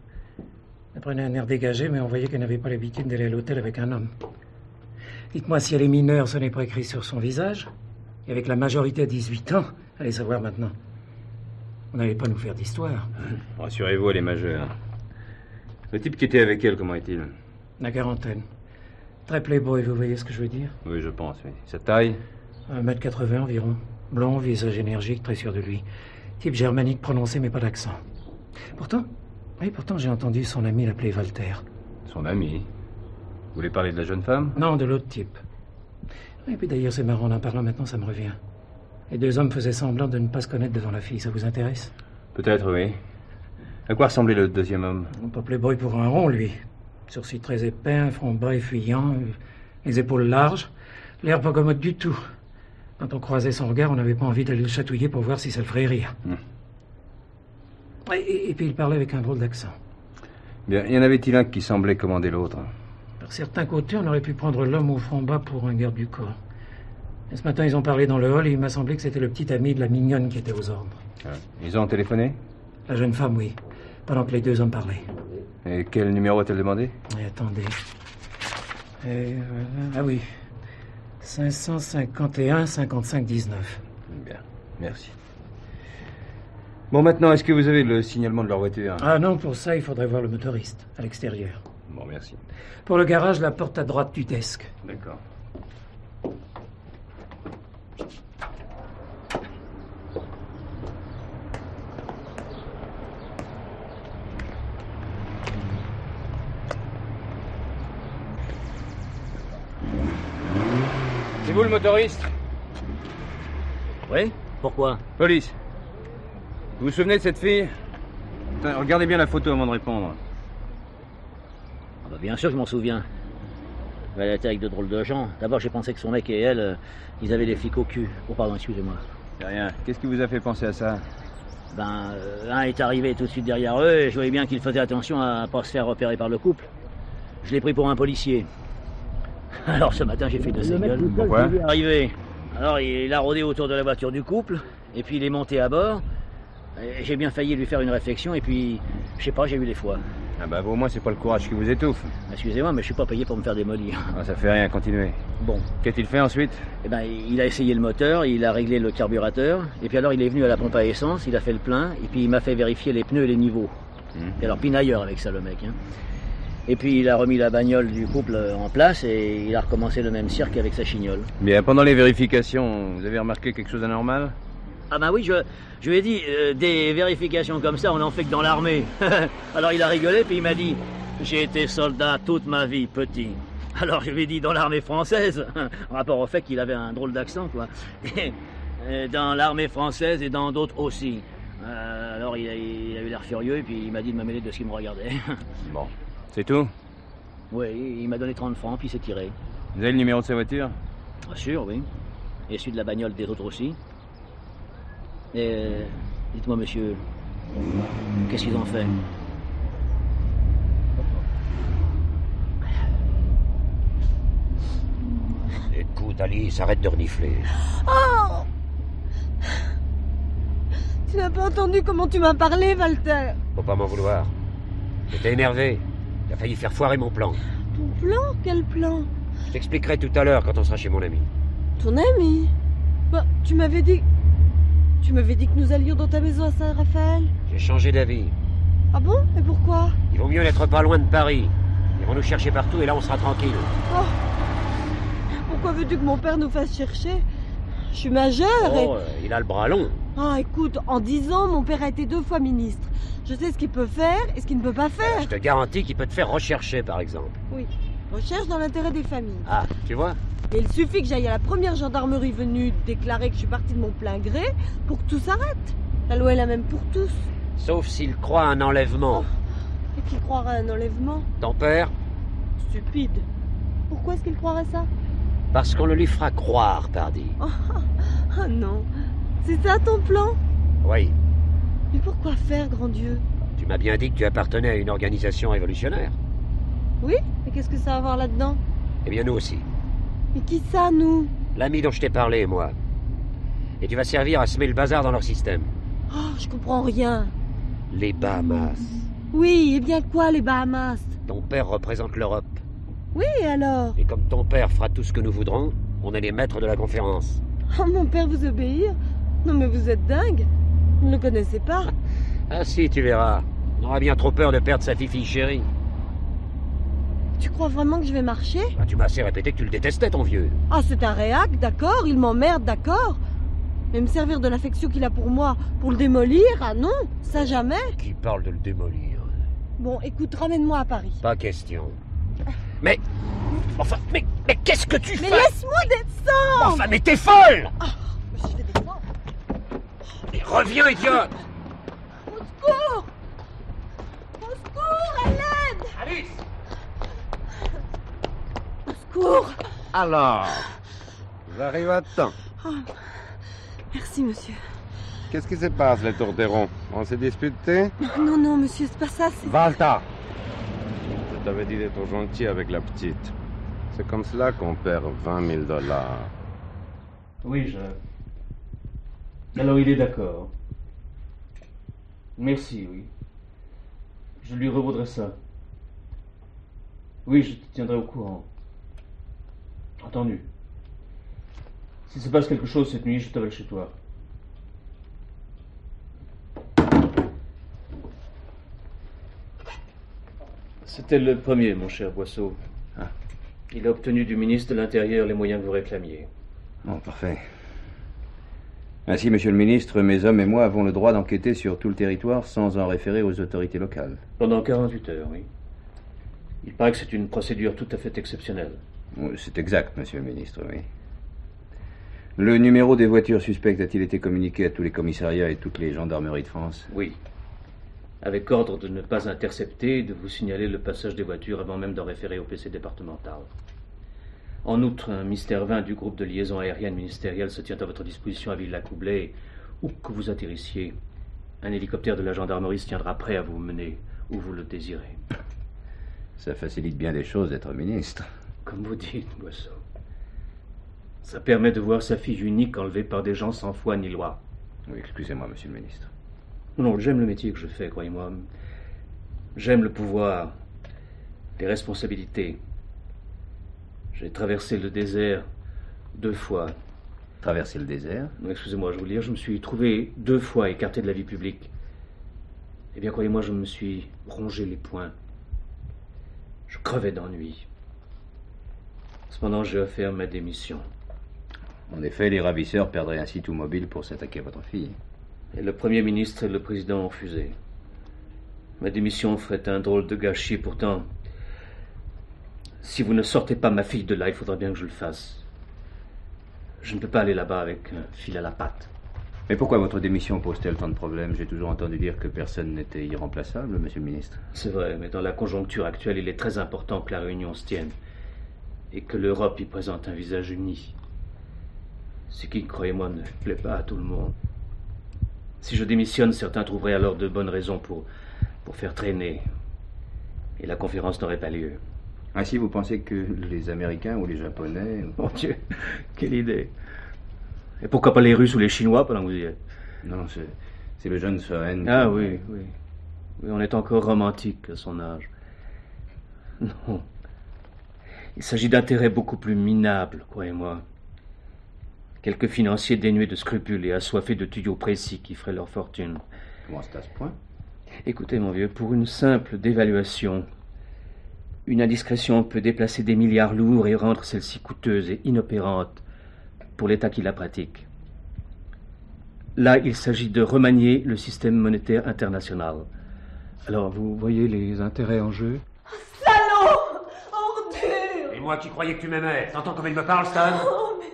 Elle prenait un air dégagé, mais on voyait qu'elle n'avait pas l'habitude d'aller à l'hôtel avec un homme. Dites-moi, si elle est mineure, ce n'est pas écrit sur son visage. Et avec la majorité à 18 ans, allez savoir maintenant. Vous n'allez pas nous faire d'histoire. Rassurez-vous, elle est majeure. Le type qui était avec elle, comment est-il? La quarantaine. Très playboy, vous voyez ce que je veux dire? Oui, je pense, oui. Sa taille? 1m80 environ. Blond, visage énergique, très sûr de lui. Type germanique prononcé, mais pas d'accent. Pourtant j'ai entendu son ami l'appeler Walter. Son ami? Vous voulez parler de la jeune femme? Non, de l'autre type. Et puis d'ailleurs, c'est marrant, en parlant maintenant, ça me revient. Les deux hommes faisaient semblant de ne pas se connaître devant la fille, ça vous intéresse? Peut-être, oui. À quoi ressemblait le deuxième homme? Pas playboy pour un rond, lui. Sourcils très épais, un front bas et fuyant, les épaules larges, l'air pas commode du tout. Quand on croisait son regard, on n'avait pas envie d'aller le chatouiller pour voir si ça le ferait rire. Et puis il parlait avec un drôle d'accent. Bien, y en avait-il un qui semblait commander l'autre? Par certains côtés, on aurait pu prendre l'homme au front bas pour un garde du corps. Et ce matin, ils ont parlé dans le hall et il m'a semblé que c'était le petit ami de la mignonne qui était aux ordres. Ils ont téléphoné? La jeune femme, oui. Pendant que les deux hommes parlaient. Et quel numéro a-t-elle demandé? Attendez. Ah oui. 551 55 19. Bien, merci. Bon, maintenant, est-ce que vous avez le signalement de leur voiture? Ah non, pour ça, il faudrait voir le motoriste, à l'extérieur. Bon, merci. Pour le garage, la porte à droite du desk. D'accord. C'est vous le motoriste? Oui? Pourquoi? Police. Vous vous souvenez de cette fille? Attends, regardez bien la photo avant de répondre. Ah bah bien sûr que je m'en souviens. Elle était avec de drôles de gens. D'abord, j'ai pensé que son mec et elle, ils avaient les flics au cul. Oh pardon, excusez-moi. C'est rien. Qu'est-ce qui vous a fait penser à ça? Un est arrivé tout de suite derrière eux et je voyais bien qu'il faisait attention à pas se faire repérer par le couple. Je l'ai pris pour un policier. Alors ce matin, j'ai fait de ses gueules. Pourquoi? Il est arrivé. Alors il a rôdé autour de la voiture du couple et puis il est monté à bord. Et j'ai bien failli lui faire une réflexion et puis, je sais pas, j'ai eu les foies. Ah bah au moins c'est pas le courage qui vous étouffe. Excusez-moi, mais je suis pas payé pour me faire démolir. Ah, ça fait rien, continuez. Bon. Qu'a-t-il fait ensuite? Eh ben, il a essayé le moteur, il a réglé le carburateur, et puis alors il est venu à la pompe à essence, il a fait le plein, et puis il m'a fait vérifier les pneus et les niveaux. Et alors pinailleur avec ça le mec. Hein. Et puis il a remis la bagnole du couple en place et il a recommencé le même cirque avec sa chignole. Bien, pendant les vérifications, vous avez remarqué quelque chose d'anormal? Ah ben oui, je lui ai dit, des vérifications comme ça, on en fait que dans l'armée. Alors il a rigolé, puis il m'a dit, j'ai été soldat toute ma vie, petit. Alors je lui ai dit, dans l'armée française, en rapport au fait qu'il avait un drôle d'accent, quoi. Et dans l'armée française et dans d'autres aussi. Alors il a eu l'air furieux, et puis il m'a dit de me mêler de ce qu'il me regardait. Bon, c'est tout? Oui, il m'a donné 30 francs, puis il s'est tiré. Vous avez le numéro de sa voiture? Bien sûr, oui. Et celui de la bagnole des autres aussi. Et dites-moi, monsieur, qu'est-ce qu'ils ont fait? Écoute, Alice, arrête de renifler. Oh! Tu n'as pas entendu comment tu m'as parlé, Walter? Faut pas m'en vouloir. J'étais énervé. Il a failli faire foirer mon plan. Ton plan? Quel plan? Je t'expliquerai tout à l'heure quand on sera chez mon ami. Ton ami? Bah, tu m'avais dit que nous allions dans ta maison à Saint-Raphaël. J'ai changé d'avis. Ah bon? Et pourquoi? Il vaut mieux n'être pas loin de Paris. Ils vont nous chercher partout et là on sera tranquille. Oh. pourquoi veux-tu que mon père nous fasse chercher? Je suis majeure Oh, il a le bras long. Ah, écoute, en 10 ans, mon père a été 2 fois ministre. Je sais ce qu'il peut faire et ce qu'il ne peut pas faire. Je te garantis qu'il peut te faire rechercher, par exemple. Oui, recherche dans l'intérêt des familles. Ah, tu vois? Et il suffit que j'aille à la première gendarmerie venue déclarer que je suis partie de mon plein gré pour que tout s'arrête. La loi est la même pour tous. Sauf s'il croit à un enlèvement. Et qui croirait à un enlèvement? Ton père? Stupide. Pourquoi est-ce qu'il croirait ça? Parce qu'on le lui fera croire, pardi. Oh non, c'est ça ton plan? Oui. Mais pourquoi faire, grand Dieu? Tu m'as bien dit que tu appartenais à une organisation révolutionnaire. Oui, mais qu'est-ce que ça a à voir là-dedans? Eh bien, nous aussi. Mais qui ça, nous? L'ami dont je t'ai parlé, moi. Et tu vas servir à semer le bazar dans leur système. Oh, je comprends rien. Les Bahamas. Oui, et bien quoi, les Bahamas? Ton père représente l'Europe. Oui, alors? Et comme ton père fera tout ce que nous voudrons, on est les maîtres de la conférence. Oh, mon père vous obéir? Non, mais vous êtes dingue. Vous ne le connaissez pas. Ah si, tu verras. On aura bien trop peur de perdre sa fille chérie. Tu crois vraiment que je vais marcher? Ah, tu m'as assez répété que tu le détestais, ton vieux. Ah, c'est un réac, d'accord, il m'emmerde, d'accord. Mais me servir de l'affection qu'il a pour moi, pour le démolir, ah non, ça jamais. Qui parle de le démolir? Bon, écoute, ramène-moi à Paris. Pas question. Mais... Enfin, mais qu'est-ce que tu fais? Mais laisse-moi descendre. Enfin, mais t'es folle! Je vais descendre. Mais reviens, idiote! Au secours! Au secours, à l'aide! Alice! Au secours! Alors, j'arrive à temps. Oh, merci, monsieur. Qu'est-ce qui se passe, les tourterons? On s'est disputé? Non, non, monsieur, c'est pas ça, c'est... Valta! Je t'avais dit d'être gentil avec la petite. C'est comme cela qu'on perd 20 000 $. Oui, alors il est d'accord. Merci, oui. Je lui revaudrai ça. Oui, je te tiendrai au courant. Entendu. S'il se passe quelque chose cette nuit, je t'appelle chez toi. C'était le premier, mon cher Boisseau. Ah. Il a obtenu du ministre de l'Intérieur les moyens que vous réclamiez. Oh, parfait. Ainsi, monsieur le ministre, mes hommes et moi avons le droit d'enquêter sur tout le territoire sans en référer aux autorités locales. Pendant 48 heures, oui. Il paraît que c'est une procédure tout à fait exceptionnelle. C'est exact, monsieur le ministre, oui. Le numéro des voitures suspectes a-t-il été communiqué à tous les commissariats et toutes les gendarmeries de France? Oui. Avec ordre de ne pas intercepter et de vous signaler le passage des voitures avant même d'en référer au PC départemental. En outre, un mystère 20 du groupe de liaison aérienne ministérielle se tient à votre disposition à Villacoublay. Où que vous atterrissiez, un hélicoptère de la gendarmerie se tiendra prêt à vous mener où vous le désirez. Ça facilite bien les choses d'être ministre. Comme vous dites, Boisseau. Ça permet de voir sa fille unique enlevée par des gens sans foi ni loi. Oui, excusez-moi, monsieur le ministre. Non, j'aime le métier que je fais, croyez-moi. J'aime le pouvoir, les responsabilités. J'ai traversé le désert 2 fois. Traverser le désert? Excusez-moi, je vous le dire, je me suis trouvé 2 fois écarté de la vie publique. Eh bien, croyez-moi, je me suis rongé les poings. Je crevais d'ennui. Cependant, j'ai offert ma démission. En effet, les ravisseurs perdraient ainsi tout mobile pour s'attaquer à votre fille. Et le Premier ministre et le Président ont refusé. Ma démission ferait un drôle de gâchis, pourtant. Si vous ne sortez pas ma fille de là, il faudra bien que je le fasse. Je ne peux pas aller là-bas avec un fil à la patte. Mais pourquoi votre démission pose-t-elle tant de problèmes? J'ai toujours entendu dire que personne n'était irremplaçable, monsieur le ministre. C'est vrai, mais dans la conjoncture actuelle, il est très important que la réunion se tienne. Et que l'Europe y présente un visage uni. Ce qui, croyez-moi, ne plaît pas à tout le monde. Si je démissionne, certains trouveraient alors de bonnes raisons pour faire traîner. Et la conférence n'aurait pas lieu. Ainsi, vous pensez que les Américains ou les Japonais... Mon Dieu, quelle idée. Et pourquoi pas les Russes ou les Chinois pendant que vous y êtes? Non, c'est le jeune Soren. Ah oui, oui. Oui, on est encore romantique à son âge. Non. Il s'agit d'intérêts beaucoup plus minables, croyez-moi. Quelques financiers dénués de scrupules et assoiffés de tuyaux précis qui feraient leur fortune. Comment c'est à ce point? Écoutez, mon vieux, pour une simple dévaluation, Une indiscrétion peut déplacer des milliards lourds et rendre celle-ci coûteuse et inopérante pour l'État qui la pratique. Là, il s'agit de remanier le système monétaire international. Alors, vous voyez les intérêts en jeu? Salaud! Ordure! Et moi qui croyais que tu m'aimais. T'entends comme il me parle, Stan? Oh, mais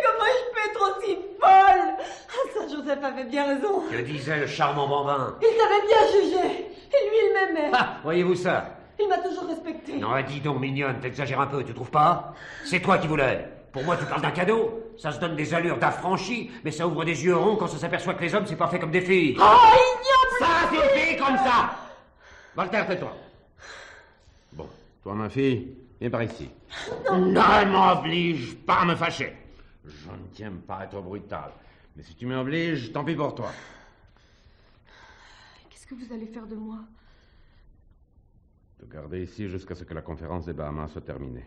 comment je peux être aussi folle? Ah, ça, Joseph avait bien raison. Que disait le charmant bambin? Il t'avait bien jugé. Et lui, il m'aimait. Ah, voyez-vous ça? Il m'a toujours respecté. Non, dis donc, mignonne, t'exagères un peu, tu trouves pas? C'est toi qui voulais. Pour moi, tu parles d'un cadeau. Ça se donne des allures d'affranchi, mais ça ouvre des yeux ronds quand ça s'aperçoit que les hommes, c'est pas fait comme des filles. Oh, ignoble! Ça suffit comme ça! Walter, tais-toi. Bon, toi, ma fille, viens par ici. Ne m'oblige pas à me fâcher. Je ne tiens pas à être brutal. Mais si tu m'obliges, tant pis pour toi. Qu'est-ce que vous allez faire de moi? Te garder ici jusqu'à ce que la conférence des Bahamas soit terminée.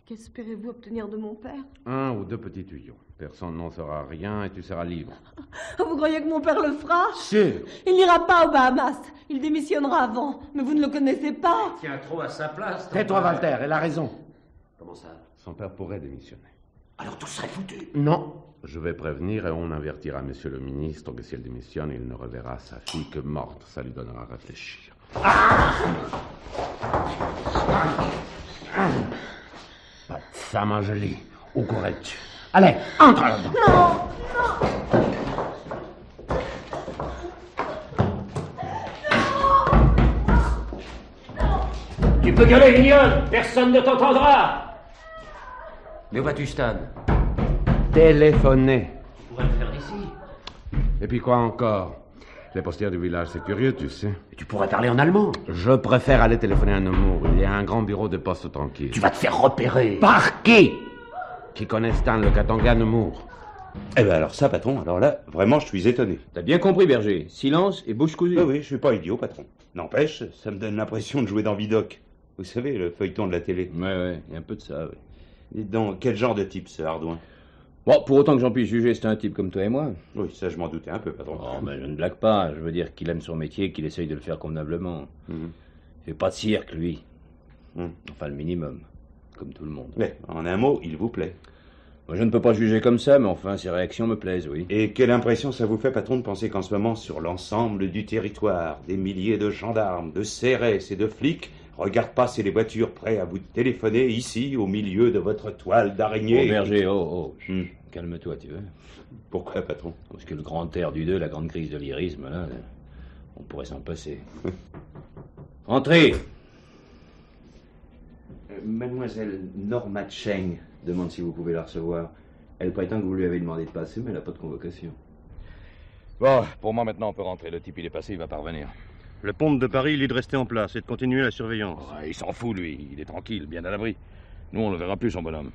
Qu'espérez-vous obtenir de mon père? 1 ou 2 petits tuyaux. Personne n'en saura rien et tu seras libre. Vous croyez que mon père le fera? Sûr. Il n'ira pas aux Bahamas. Il démissionnera avant. Mais vous ne le connaissez pas. Il tient trop à sa place. Tais-toi, Walter, elle a raison. Comment ça? Son père pourrait démissionner. Alors tout serait foutu. Non. Je vais prévenir et on avertira monsieur le ministre que si elle démissionne, il ne reverra sa fille que morte. Ça lui donnera à réfléchir. Pas de ça, ma jolie. Où courais-tu? Allez, entre là-dedans. Non, Tu peux gueuler, mignonne. Personne ne t'entendra. Mais où vas-tu, Stan? Téléphoner. Tu pourrais le faire d'ici. Et puis quoi encore? Les postières du village, c'est curieux, tu sais. Tu pourrais parler en allemand. Je préfère aller téléphoner à Nemours. Il y a un grand bureau de poste tranquille. Tu vas te faire repérer. Par qui? Qui connaît Stan, le Katanga, Nemours? Eh ben alors ça, patron, alors là, vraiment, je suis étonné. T'as bien compris, Berger. Silence et bouche cousue. Oui, je suis pas idiot, patron. N'empêche, ça me donne l'impression de jouer dans Vidocq. Vous savez, le feuilleton de la télé. Ouais, il y a un peu de ça, oui. Dites donc, quel genre de type, ce Hardouin? Bon, pour autant que j'en puisse juger, c'est un type comme toi et moi. Oui, ça, je m'en doutais un peu, patron. Oh, mais je ne blague pas. Je veux dire qu'il aime son métier, qu'il essaye de le faire convenablement. Il fait pas de cirque, lui. Enfin, le minimum. Comme tout le monde. Mais, en un mot, il vous plaît. Moi, je ne peux pas juger comme ça, mais enfin, ses réactions me plaisent, oui. Et quelle impression ça vous fait, patron, de penser qu'en ce moment, sur l'ensemble du territoire, des milliers de gendarmes, de CRS et de flics regardent passer les voitures prêts à vous téléphoner ici, au milieu de votre toile d'araignée? Oh, Berger, calme-toi, tu veux. Pourquoi, patron? Parce que le grand air du 2, la grande crise de lyrisme, là, on pourrait s'en passer. Entrez! Mademoiselle Norma Cheng demande si vous pouvez la recevoir. Elle prétend que vous lui avez demandé de passer, mais elle n'a pas de convocation. Bon, pour moi maintenant on peut rentrer. Le type il est passé, il va pas revenir. Le pont de Paris, il est de rester en place et de continuer la surveillance. Ouais, il s'en fout lui, il est tranquille, bien à l'abri. Nous on le verra plus son bonhomme.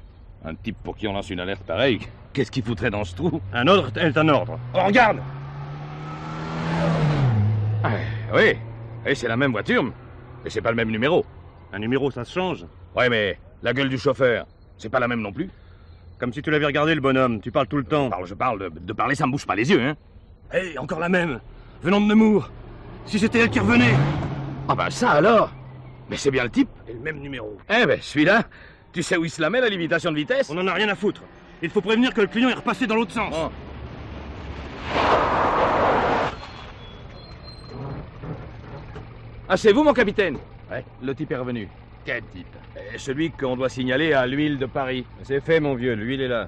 Un type pour qui on lance une alerte pareille, qu'est-ce qu'il foutrait dans ce trou? Un ordre est un ordre. Oh, regarde! Oui, et c'est la même voiture, mais c'est pas le même numéro. Un numéro, ça se change. Ouais, mais la gueule du chauffeur, c'est pas la même non plus. Comme si tu l'avais regardé, le bonhomme. Tu parles tout le temps. Je parle. De parler, ça me bouge pas les yeux, hein. Hé, encore la même. Venant de Nemours. Si c'était elle qui revenait. Ah bah ça alors. Mais c'est bien le type. Et le même numéro. Eh ben, celui-là, tu sais où il se la met, la limitation de vitesse? On en a rien à foutre. Il faut prévenir que le client est repassé dans l'autre sens. Oh. Ah, c'est vous, mon capitaine? Ouais, le type est revenu. Quel type? Celui qu'on doit signaler à l'huile de Paris. C'est fait, mon vieux, l'huile est là.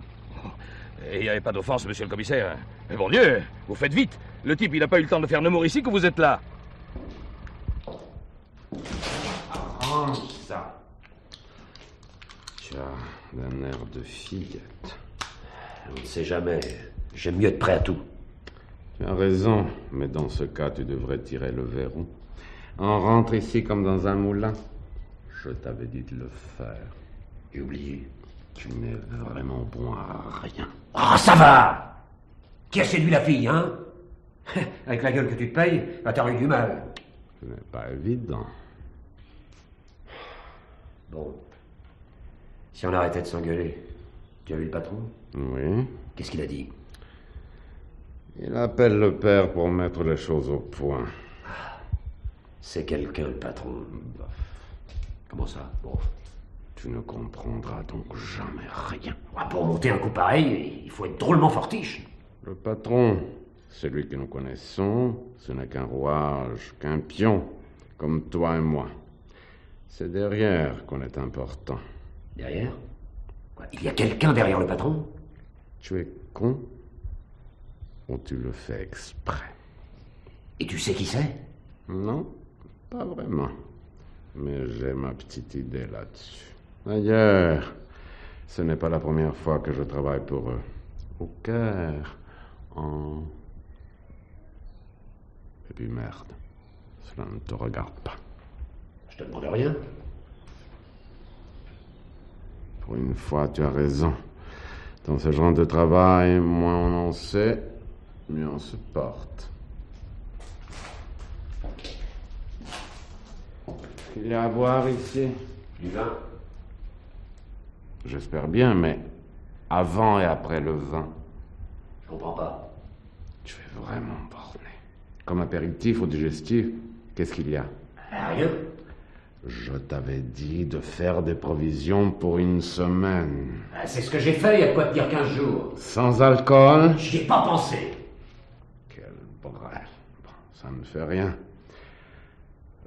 Et il n'y avait pas d'offense, monsieur le commissaire. Mais bon Dieu, vous faites vite. Le type, il n'a pas eu le temps de faire Nemours ici que vous êtes là. Arrange ça. Tu as un air de fillette. On ne sait jamais. J'aime mieux être prêt à tout. Tu as raison, mais dans ce cas, tu devrais tirer le verrou. On rentre ici comme dans un moulin. Je t'avais dit de le faire. J'ai oublié. Tu n'es vraiment bon à rien. Ah, ça va! Qui a séduit la fille, hein? Avec la gueule que tu te payes, t'as eu du mal. Ce n'est pas évident. Bon. Si on arrêtait de s'engueuler, tu as vu le patron? Oui. Qu'est-ce qu'il a dit? Il appelle le père pour mettre les choses au point. C'est quelqu'un, le patron. Comment ça? Bon. Tu ne comprendras donc jamais rien. Ah, pour monter un coup pareil, il faut être drôlement fortiche. Le patron, celui que nous connaissons, ce n'est qu'un rouage, qu'un pion, comme toi et moi. C'est derrière qu'on est important. Derrière? Quoi, il y a quelqu'un derrière le patron? Tu es con ou tu le fais exprès? Et tu sais qui c'est? Non, pas vraiment. Mais j'ai ma petite idée là-dessus. D'ailleurs, ce n'est pas la première fois que je travaille pour eux. Au Caire, Et puis merde, cela ne te regarde pas. Je te demande rien. Pour une fois, tu as raison. Dans ce genre de travail, moins on en sait, mieux on se porte. Il y a à boire ici? Du vin? J'espère bien, mais avant et après le vin. Je comprends pas. Tu es vraiment borné. Comme apéritif ou digestif, qu'est-ce qu'il y a? Rien. Je t'avais dit de faire des provisions pour une semaine. C'est ce que j'ai fait, il y a quoi de dire 15 jours. Sans alcool? J'y ai pas pensé. Quel bref. Bon, ça ne fait rien.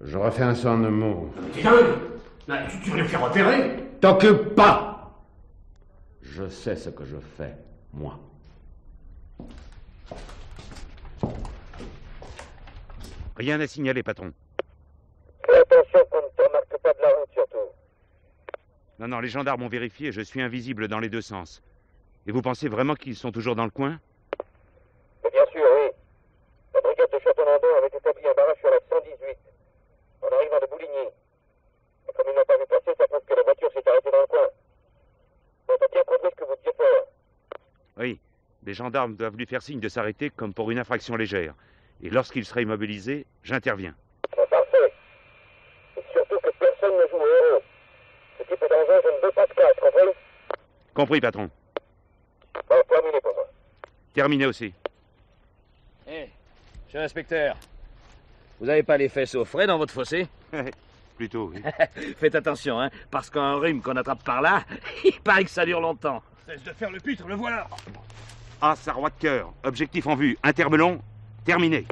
Je refais un soin de mots. T'es dingue? Tu veux le faire repérer? T'occupe pas! Je sais ce que je fais, moi. Rien à signaler, patron. Fais attention qu'on ne te remarque pas de la route, surtout. Non, les gendarmes ont vérifié, je suis invisible dans les deux sens. Et vous pensez vraiment qu'ils sont toujours dans le coin? Mais bien sûr, oui. La brigade de Château-Landon avait établi un barrage sur la 118, en arrivant de Bouligny. Et comme ils n'ont pas vu passer, ça prouve que la voiture s'est arrêtée dans le coin. On t'a bien compris ce que vous deviez faire. Oui, les gendarmes doivent lui faire signe de s'arrêter comme pour une infraction légère. Et lorsqu'il sera immobilisé, j'interviens. Parfait. Et surtout que personne ne joue au héros. Ce type est dangereux, je ne veux pas de casse, compris? Compris, patron. Bon, terminé pour moi. Terminé aussi. Monsieur l'inspecteur, vous n'avez pas les fesses au frais dans votre fossé? Plutôt, oui. Faites attention, hein, parce qu'un rhume qu'on attrape par là, il paraît que ça dure longtemps. Cesse de faire le pitre, le voilà. Ah, ça roi de cœur. Objectif en vue. Interbellon, terminé.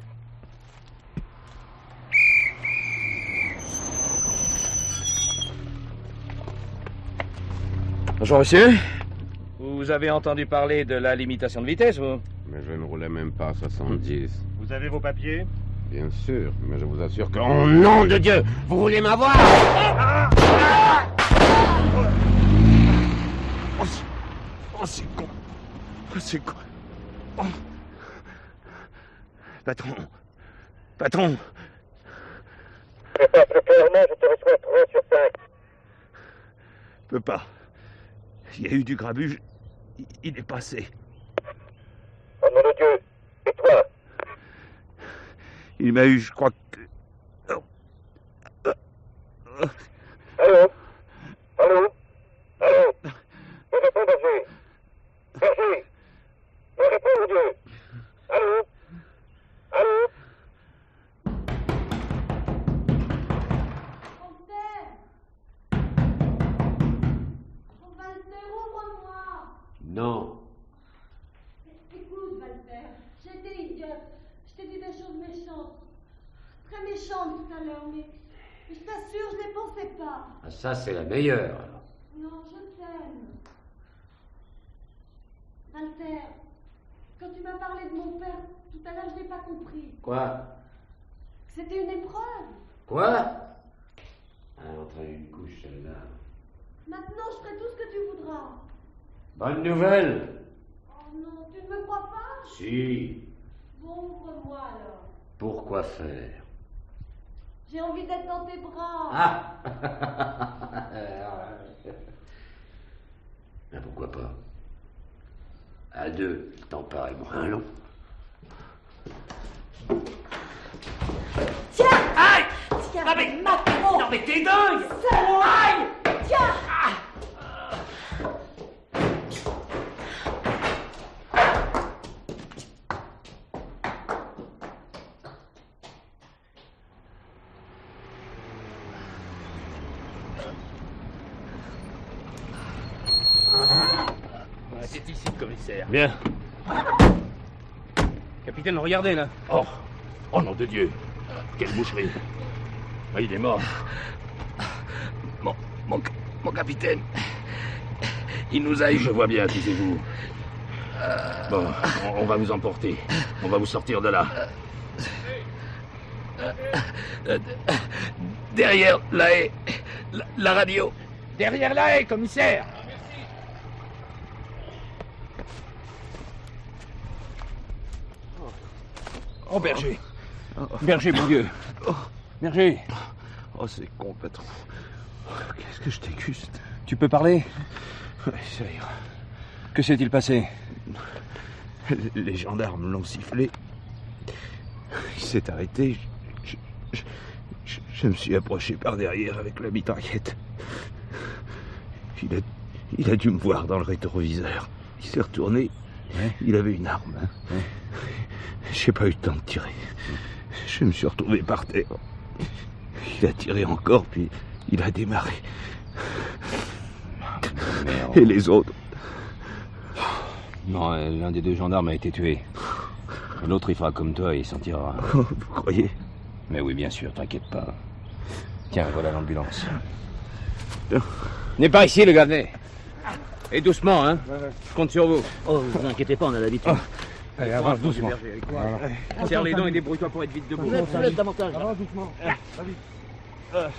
Bonjour, monsieur. Vous avez entendu parler de la limitation de vitesse, vous? Mais je ne roulais même pas à 70. Vous avez vos papiers? Bien sûr, mais je vous assure que... Oh nom de Dieu! Vous voulez m'avoir? Oh, c'est con. Oh, c'est con. Oh. Patron. Je parle plus clairement, je te reçois 3 sur 5. Peux pas. Il y a eu du grabuge. Il est passé. Oh nom de Dieu. Et toi? Il m'a eu, je crois que... Allô? Allô? Allô? Me réponds, Berger. Berger! Me réponds, mon Dieu! Allô? Allô? Walter, ouvre-moi! Non. Écoute, Walter, j'étais idiote. Je t'ai dit des choses méchantes. Très méchantes tout à l'heure, mais je t'assure, je ne les pensais pas. Ah, ça, c'est la meilleure, alors. Non, je t'aime. Walter, quand tu m'as parlé de mon père, tout à l'heure, je n'ai pas compris. Quoi? C'était une épreuve. Quoi? Elle entre une couche, celle-là. Maintenant, je ferai tout ce que tu voudras. Bonne nouvelle. Oh non, tu ne me crois pas? Si. Bon, ouvre-moi alors. Pourquoi faire? J'ai envie d'être dans tes bras. Ah. Ben, pourquoi pas? À deux, le temps paraît moins long. Tiens! Aïe! Tiens! Ah, mais... Macron! Non, mais t'es dingue! Salaud! Aïe! Tiens! C'est ici, commissaire. Bien. Capitaine, regardez là. Oh nom de Dieu. Quelle boucherie. Ah, il est mort. Mon capitaine, il nous a eu. Je vois bien, taisez-vous. Bon, on va vous emporter. On va vous sortir de là. Derrière la haie. La radio. Derrière la haie, commissaire. Oh, Berger. Berger, mon Dieu. Berger. Oh, c'est con, patron. Qu'est-ce que je t'écuste? Tu peux parler? Ouais, ça ira. Que s'est-il passé? Les gendarmes l'ont sifflé. Il s'est arrêté. Je me suis approché par derrière avec la mitraillette. Il a dû me voir dans le rétroviseur. Il s'est retourné. Ouais. Il avait une arme. Hein. Ouais. J'ai pas eu le temps de tirer. Je me suis retrouvé par terre. Il a tiré encore, puis il a démarré. Merde. Et les autres? Non, l'un des deux gendarmes a été tué. L'autre, il fera comme toi et il s'en tirera. Oh, vous croyez? Mais oui, bien sûr, t'inquiète pas. Tiens, voilà l'ambulance. N'est pas ici, le gavet. Et doucement, hein. Je compte sur vous. Oh, vous inquiétez pas, on a l'habitude. Allez, avance doucement. Voilà. Serre les dents et débrouille-toi pour être vite debout. Vous êtes davantage. Avance doucement. Voilà.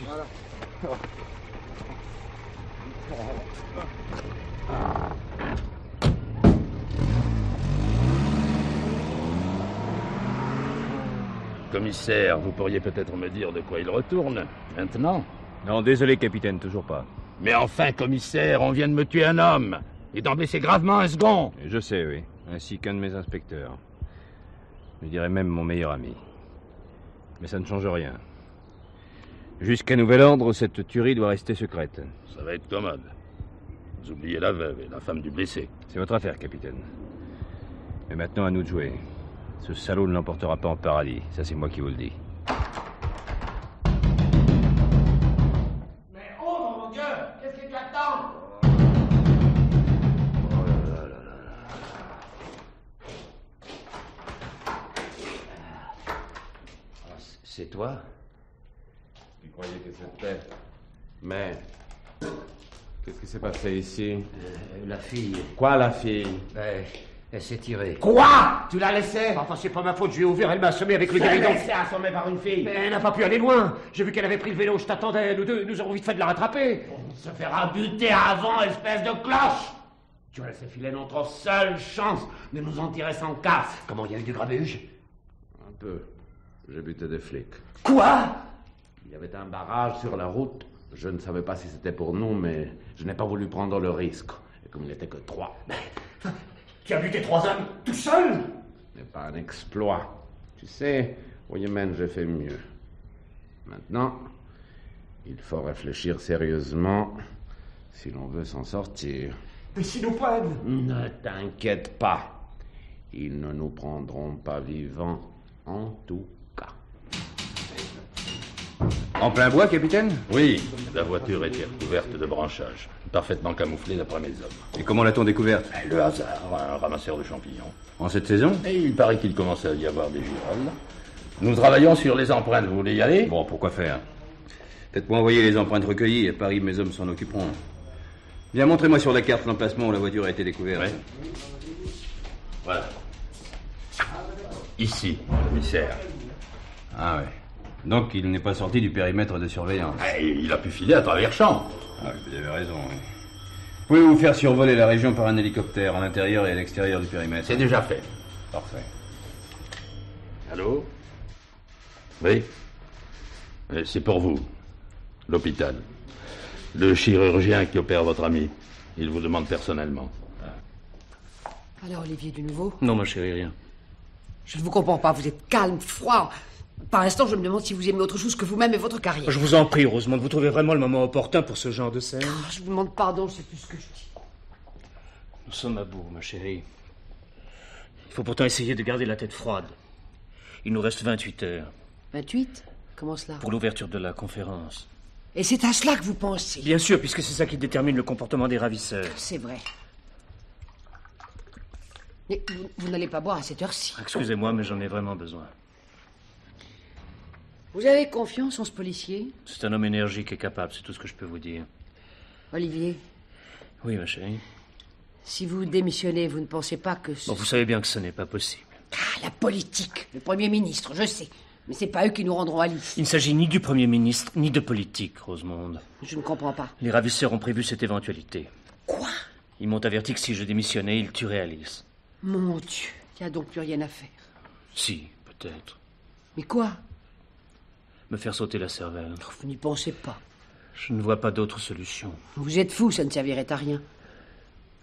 Commissaire, vous pourriez peut-être me dire de quoi il retourne, maintenant? Non, désolé, capitaine, toujours pas. Mais enfin, commissaire, on vient de me tuer un homme, et d'en blesser gravement un second. Et je sais, oui, ainsi qu'un de mes inspecteurs. Je dirais même mon meilleur ami. Mais ça ne change rien. Jusqu'à nouvel ordre, cette tuerie doit rester secrète. Ça va être commode. Vous oubliez la veuve et la femme du blessé. C'est votre affaire, capitaine. Mais maintenant, à nous de jouer. Ce salaud ne l'emportera pas en paradis. Ça, c'est moi qui vous le dis. Mais oh, mon Dieu! Qu'est-ce qui t'attend? C'est toi? Tu croyais que c'était... Mais... Qu'est-ce qui s'est passé ici? La fille. Quoi, la fille? Elle s'est tirée. Quoi? Tu l'as laissée? Enfin, c'est pas ma faute, je lui ai ouvert, elle m'a assommé avec le guéridon. Elle s'est assommée par une fille. Mais elle n'a pas pu aller loin. J'ai vu qu'elle avait pris le vélo, je t'attendais. Nous deux, nous avons vite fait de la rattraper. On se fera buter avant, espèce de cloche! Tu as laissé filer notre seule chance de nous en tirer sans casse. Comment, il y a eu du grabuge? Un peu. J'ai buté des flics. Quoi? Il y avait un barrage sur la route. Je ne savais pas si c'était pour nous, mais je n'ai pas voulu prendre le risque. Et comme il n'était que 3... Tu as buté 3 hommes tout seul? Ce n'est pas un exploit. Tu sais, au Yémen, j'ai fait mieux. Maintenant, il faut réfléchir sérieusement si l'on veut s'en sortir. Mais si nous prennent? Ne t'inquiète pas. Ils ne nous prendront pas vivants, en tout cas. En plein bois, capitaine? Oui, la voiture était recouverte de branchages, parfaitement camouflée d'après mes hommes. Et comment l'a-t-on découverte? Le hasard, un ramasseur de champignons. En cette saison? Et il paraît qu'il commençait à y avoir des girolles. Nous travaillons sur les empreintes, vous voulez y aller? Bon, pourquoi faire? Faites-moi envoyer les empreintes recueillies, et à Paris, mes hommes s'en occuperont. Viens, montrez-moi sur la carte l'emplacement où la voiture a été découverte. Ouais. Voilà. Ici, commissaire. Ah ouais. Donc il n'est pas sorti du périmètre de surveillance. Il a pu filer à travers champs. Ah, vous avez raison, oui. Pouvez-vous faire survoler la région par un hélicoptère, à l'intérieur et à l'extérieur du périmètre? C'est déjà fait. Parfait. Allô? Oui? C'est pour vous. L'hôpital. Le chirurgien qui opère votre ami. Il vous demande personnellement. Alors, Olivier, du nouveau? Non, ma chérie, rien. Je ne vous comprends pas. Vous êtes calme, froid. Par instant, je me demande si vous aimez autre chose que vous-même et votre carrière. Je vous en prie, Rosemonde, vous trouvez vraiment le moment opportun pour ce genre de scène? Je vous demande pardon, je sais plus ce que je dis. Nous sommes à bout, ma chérie. Il faut pourtant essayer de garder la tête froide. Il nous reste 28 heures. 28? Comment cela? Pour l'ouverture de la conférence. Et c'est à cela que vous pensez? Bien sûr, puisque c'est ça qui détermine le comportement des ravisseurs. C'est vrai. Mais vous n'allez pas boire à cette heure-ci. Excusez-moi, mais j'en ai vraiment besoin. Vous avez confiance en ce policier? C'est un homme énergique et capable, c'est tout ce que je peux vous dire. Olivier? Oui, ma chérie. Si vous démissionnez, vous ne pensez pas que... Bon, vous savez bien que ce n'est pas possible. Ah, la politique, le Premier ministre, je sais. Mais c'est pas eux qui nous rendront Alice. Il ne s'agit ni du Premier ministre, ni de politique, Rosemonde. Je ne comprends pas. Les ravisseurs ont prévu cette éventualité. Quoi? Ils m'ont averti que si je démissionnais, ils tueraient Alice. Mon Dieu, il n'y a donc plus rien à faire. Si, peut-être. Mais quoi? Me faire sauter la cervelle. Oh, vous n'y pensez pas. Je ne vois pas d'autre solution. Vous êtes fou, ça ne servirait à rien.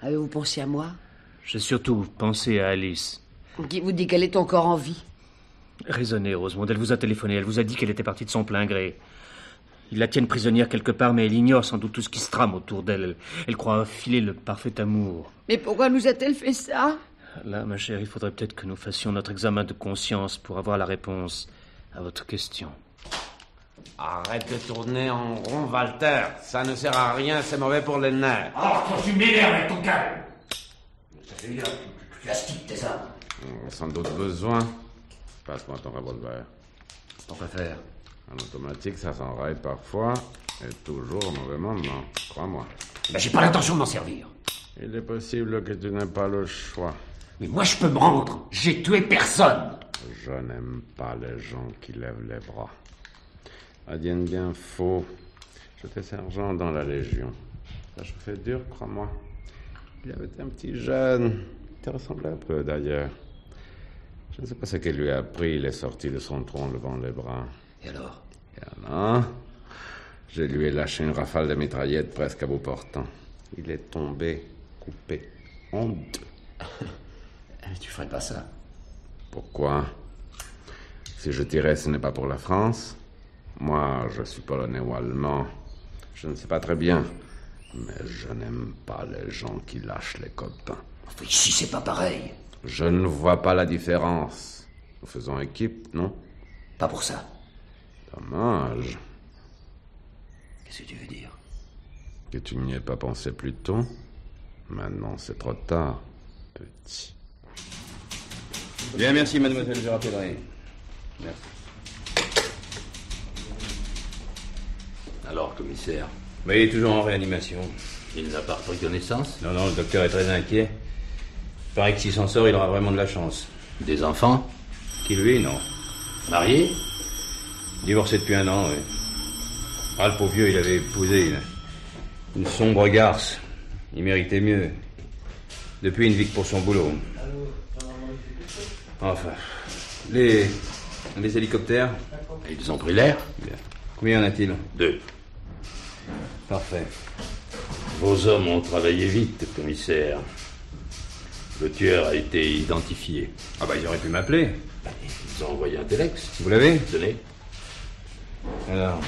Avez-vous pensé à moi? J'ai surtout pensé à Alice. Qui vous dit qu'elle est encore en vie? Raisonnez, Rosemonde. Elle vous a téléphoné. Elle vous a dit qu'elle était partie de son plein gré. Ils la tiennent prisonnière quelque part, mais elle ignore sans doute tout ce qui se trame autour d'elle. Elle croit filer le parfait amour. Mais pourquoi nous a-t-elle fait ça? Là, ma chère, il faudrait peut-être que nous fassions notre examen de conscience pour avoir la réponse à votre question. Arrête de tourner en rond, Walter. Ça ne sert à rien, c'est mauvais pour les nerfs. Alors, toi, tu m'énerves avec ton calme. Ça fait dire que tu astiques tes âmes. Sans doute besoin. Passe-moi ton revolver. T'en préfères? En automatique, ça s'enraille parfois, et toujours au mauvais moment, crois-moi. Ben, j'ai pas l'intention de m'en servir. Il est possible que tu n'aies pas le choix. Mais moi, je peux me rendre. J'ai tué personne. Je n'aime pas les gens qui lèvent les bras. Adienne bien faux. J'étais sergent dans la Légion. Ça chauffait dur, crois-moi. Il avait un petit jeune. Il te ressemblait un peu, d'ailleurs. Je ne sais pas ce qu'il lui a appris. Il est sorti de son tronc levant les bras. Et alors? Et alors, je lui ai lâché une rafale de mitraillette presque à bout portant. Il est tombé, coupé, en deux. Tu ferais pas ça? Pourquoi? Si je tirais, ce n'est pas pour la France. Moi, je suis polonais ou allemand. Je ne sais pas très bien. Mais je n'aime pas les gens qui lâchent les copains. Enfin, ici, c'est pas pareil. Je ne vois pas la différence. Nous faisons équipe, non? Pas pour ça. Dommage. Qu'est-ce que tu veux dire? Que tu n'y aies pas pensé plus tôt? Maintenant, c'est trop tard, petit. Bien, merci, mademoiselle, je rappellerai. Merci. Alors, commissaire? Mais il est toujours en réanimation. Il n'a pas repris connaissance? Non, le docteur est très inquiet. Il paraît que s'il s'en sort, il aura vraiment de la chance. Des enfants? Qui, lui, non. Marié? Divorcé depuis 1 an, oui. Ah, le pauvre vieux, il avait épousé une sombre garce. Il méritait mieux. Depuis, il ne vit que pour son boulot. Enfin, les hélicoptères? Ils ont pris l'air? Bien. Combien en a-t-il? 2. Parfait. Vos hommes ont travaillé vite, commissaire. Le tueur a été identifié. Ah bah, ils auraient pu m'appeler. Ils ont envoyé un téléx. Vous l'avez? Tenez. Alors...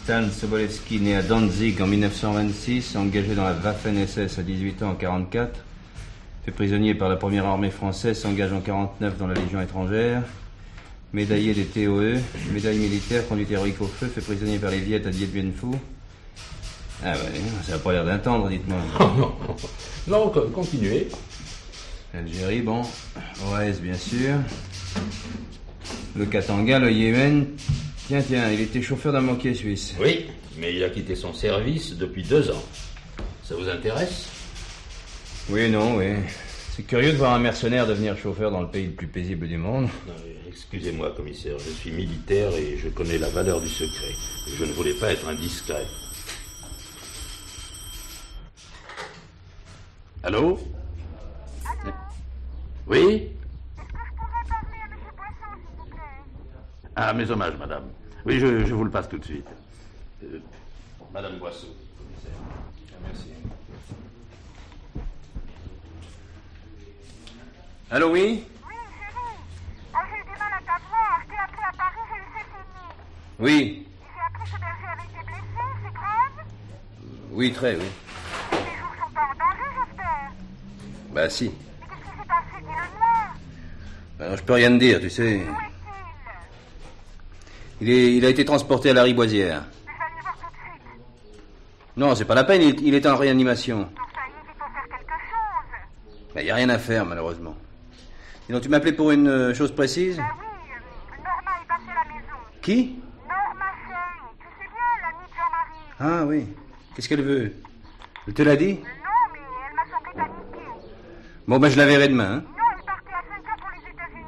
Stan Sobolewski, né à Danzig en 1926, engagé dans la Waffen-SS à 18 ans en 1944, fait prisonnier par la première armée française, s'engage en 1949 dans la Légion étrangère, médaillé des TOE, médaille militaire, conduite héroïque au feu, fait prisonnier par les Viettes à Dien Bien Phu. Ah ouais, ça n'a pas l'air d'entendre, dites-moi. Non, continuez. Algérie, bon. OAS, bien sûr. Le Katanga, le Yémen. Tiens, il était chauffeur d'un banquier suisse. Oui, mais il a quitté son service depuis 2 ans. Ça vous intéresse? Oui et non, oui. C'est curieux de voir un mercenaire devenir chauffeur dans le pays le plus paisible du monde. Non, excusez-moi, commissaire, je suis militaire et je connais la valeur du secret. Je ne voulais pas être indiscret. Allô? Oui? Ah, mes hommages, madame. Oui, je vous le passe tout de suite. Madame Boisseau, commissaire. Merci. Allô, oui? Oui, chérie. J'ai eu du mal à t'avoir. Je t'ai appelé à Paris, j'ai eu Cécile. Oui. J'ai appris que Berger avait été blessé, c'est grave? Oui, très, oui. Les jours sont pas en danger, j'espère. Bah, si. Mais qu'est-ce qui s'est passé? Dis-le-moi. Alors, je peux rien te dire, tu sais. Où est-il? Il a été transporté à la Riboisière. Mais je vais aller voir tout de suite. Non, c'est pas la peine, il est en réanimation. Donc ça y est, il faut faire quelque chose. Ben, y a rien à faire, malheureusement. Sinon, tu m'appelais pour une chose précise? Norma est passée à la maison. Qui? Norma Shane, tu sais bien, l'amie de Jean-Marie. Ah oui. Qu'est-ce qu'elle veut? Elle te l'a dit? Non, mais elle m'a semblé paniquée. Bon, ben je la verrai demain. Hein. Non, elle partait à 5 heures pour les États-Unis.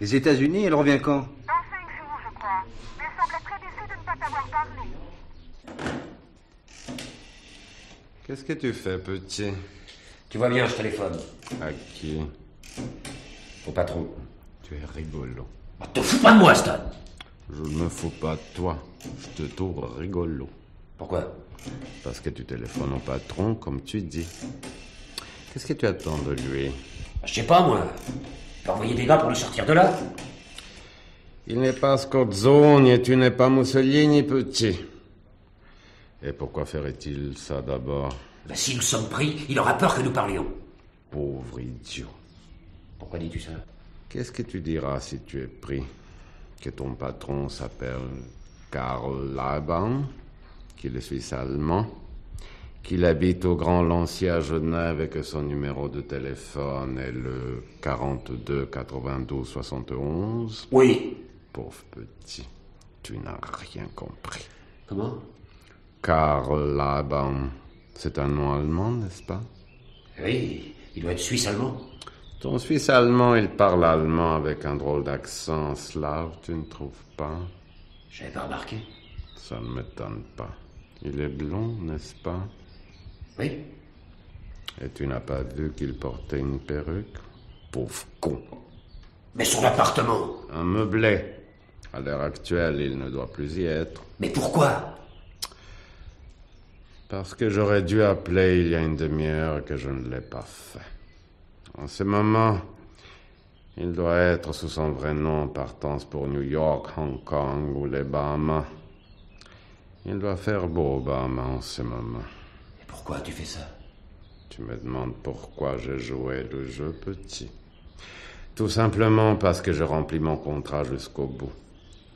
Les États-Unis, elle revient quand? Dans 5 jours, je crois. Mais elle semblait très déçue de ne pas t'avoir parlé. Qu'est-ce que tu fais, petit? Tu vois bien, je téléphone. À qui? Au patron. Tu es rigolo. Te fous pas de moi, Stan. Je ne me fous pas de toi. Je te trouve rigolo. Pourquoi? Parce que tu téléphones au patron, comme tu dis. Qu'est-ce que tu attends de lui? Je sais pas, moi. Tu peux envoyer des gars pour le sortir de là. Il n'est pas Scorzoni et tu n'es pas Mussolini, petit. Et pourquoi ferait-il ça d'abord? Ben, si nous sommes pris, il aura peur que nous parlions. Pauvre idiot. Pourquoi dis-tu ça? Qu'est-ce que tu diras si tu es pris? Que ton patron s'appelle Karl Laban, qu'il est suisse allemand, qu'il habite au Grand Lancier à Genève et que son numéro de téléphone est le 42 92 71. Oui. Pauvre petit, tu n'as rien compris. Comment? Karl Laban, c'est un nom allemand, n'est-ce pas? Oui, il doit être suisse-allemand. Ton suisse-allemand, il parle allemand avec un drôle d'accent slave, tu ne trouves pas? J'avais pas remarqué. Ça ne m'étonne pas. Il est blond, n'est-ce pas? Oui. Et tu n'as pas vu qu'il portait une perruque? Pauvre con. Mais son appartement? Un meublé. À l'heure actuelle, il ne doit plus y être. Mais pourquoi? Parce que j'aurais dû appeler il y a une demi-heure et que je ne l'ai pas fait. En ce moment, il doit être sous son vrai nom en partance pour New York, Hong Kong ou les Bahamas. Il doit faire beau aux Bahamas en ce moment. Et pourquoi tu fais ça? Tu me demandes pourquoi j'ai joué le jeu, petit. Tout simplement parce que je remplis mon contrat jusqu'au bout.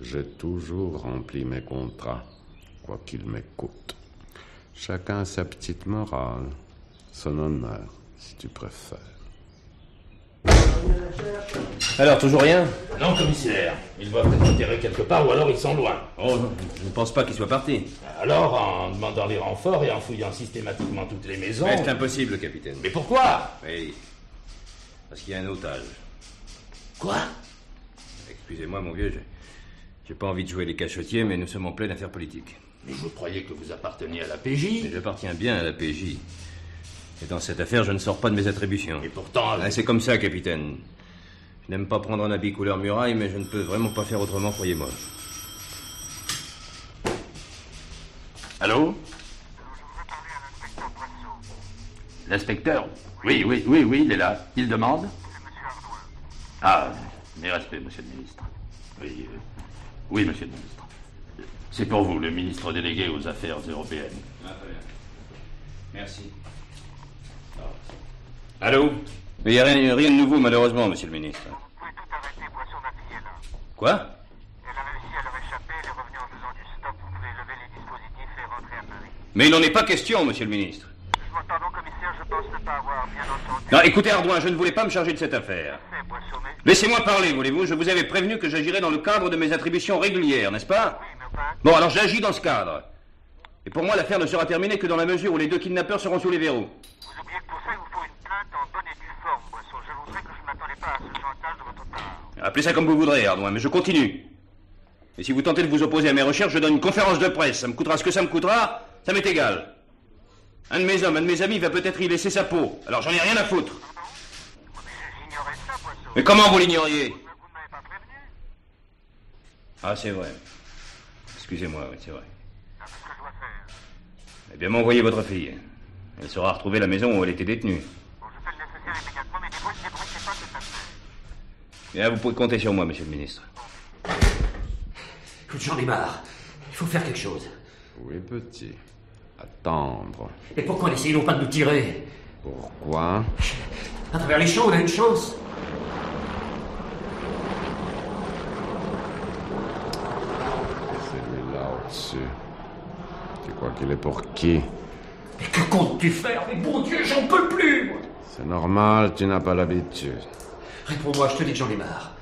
J'ai toujours rempli mes contrats, quoi qu'il m'écoute. Chacun a sa petite morale, son honneur, si tu préfères. Alors, toujours rien? Non, commissaire. Ils doivent être enterrés quelque part ou alors ils sont loin. Oh, je ne pense pas qu'ils soient partis. Alors, en demandant les renforts et en fouillant systématiquement toutes les maisons... Mais c'est impossible, capitaine. Mais pourquoi? Oui, parce qu'il y a un otage. Quoi? Excusez-moi, mon vieux, j'ai pas envie de jouer les cachotiers, mais nous sommes en pleine affaire politique. Mais je croyais que vous apparteniez à la PJ. Mais j'appartiens bien à la PJ. Et dans cette affaire, je ne sors pas de mes attributions. Et pourtant... Ah, c'est comme ça, capitaine. Je n'aime pas prendre un habit couleur muraille, mais je ne peux vraiment pas faire autrement, croyez-moi. Allô? L'inspecteur? Oui, il est là. Il demande? Ah, mes respects, monsieur le ministre. Oui, monsieur le ministre. C'est pour vous, le ministre délégué aux affaires européennes. Ah, très bien. Merci. Allô? Mais il n'y a rien de nouveau, malheureusement, monsieur le ministre. Vous pouvez tout arrêter, Boisson, ma fille est là. Quoi? Elle a réussi à leur échapper, elle est revenue en faisant du stop. Vous pouvez lever les dispositifs et rentrer à Paris. Mais il n'en est pas question, monsieur le ministre. Je m'entends, commissaire, je pense ne pas avoir bien entendu. Non, écoutez, Ardouin, je ne voulais pas me charger de cette affaire. Boisson, mais... Laissez-moi parler, voulez-vous? Je vous avais prévenu que j'agirais dans le cadre de mes attributions régulières, n'est-ce pas? Oui, mais enfin... Bon, alors j'agis dans ce cadre. Et pour moi, l'affaire ne sera terminée que dans la mesure où les deux kidnappeurs seront sous les verrous. Vous oubliez que pour ça, il vous faut une plainte en bonne et due forme, Boisson. Je voudrais que je ne m'attendais pas à ce chantage de votre part. Appelez ça comme vous voudrez, Ardouin, mais je continue. Et si vous tentez de vous opposer à mes recherches, je donne une conférence de presse. Ça me coûtera ce que ça me coûtera, ça m'est égal. Un de mes hommes, un de mes amis va peut-être y laisser sa peau. Alors j'en ai rien à foutre. J'ignorais ça, Boisson. Mais comment vous l'ignoriez? Vous ne m'avez pas prévenu. Ah, c'est vrai. Excusez-moi, oui, c'est vrai. C'est ce que je dois faire. Eh bien, m'envoyez votre fille. Elle sera retrouvée à la maison où elle était détenue. Bon, je fais le nécessaire immédiatement, mais débrouillez pas cette affaire. Bien, vous pouvez compter sur moi, monsieur le ministre. Écoute, j'en ai marre. Il faut faire quelque chose. Oui, petit. Attendre. Et pourquoi n'essayons pas de nous tirer? Pourquoi? À travers les champs, on a une chance. Celui-là au-dessus. Tu crois qu'il est pour qui? Mais que comptes-tu faire? Mais bon Dieu, j'en peux plus, moi. C'est normal, tu n'as pas l'habitude. Réponds-moi, je te dis que j'en ai marre.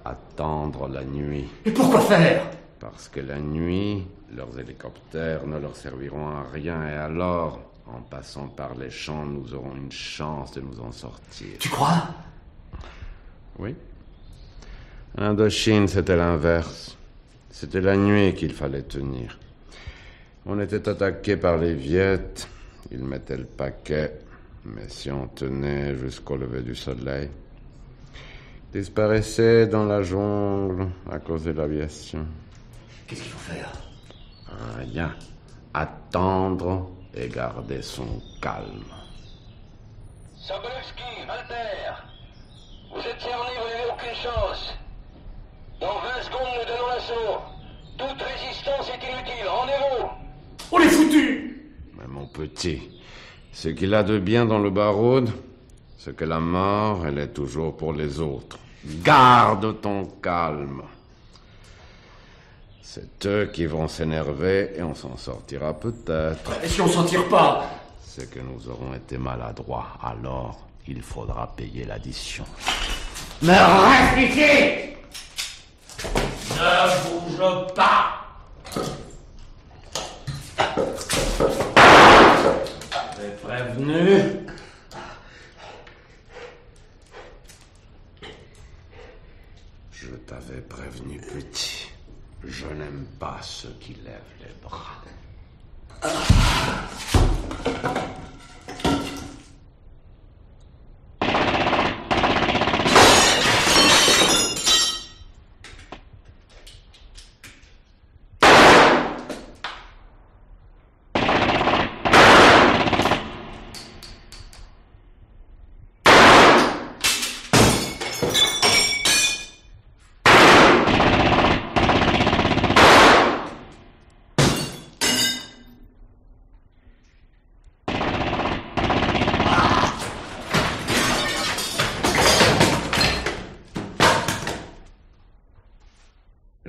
Attendre la nuit. Et pourquoi faire? Parce que la nuit, leurs hélicoptères ne leur serviront à rien et alors, en passant par les champs, nous aurons une chance de nous en sortir. Tu crois? Oui. Indochine, c'était l'inverse. C'était la nuit qu'il fallait tenir. On était attaqué par les Viettes, ils mettaient le paquet, mais si on tenait jusqu'au lever du soleil, disparaissait dans la jungle à cause de l'aviation. Qu'est-ce qu'il faut faire? Rien. Attendre et garder son calme. Sobolewski, Walter, vous êtes cernés, vous n'avez aucune chance. Dans 20 secondes, nous donnons l'assaut. Toute résistance est inutile, rendez-vous. On est foutus! Mais mon petit, ce qu'il a de bien dans le baroud, c'est que la mort, elle est toujours pour les autres. Garde ton calme. C'est eux qui vont s'énerver et on s'en sortira peut-être. Et si on s'en tire pas? C'est que nous aurons été maladroits. Alors, il faudra payer l'addition. Mais réfléchis! Ne bouge pas! J'ai prévenu. Je t'avais prévenu, petit. Je n'aime pas ceux qui lèvent les bras.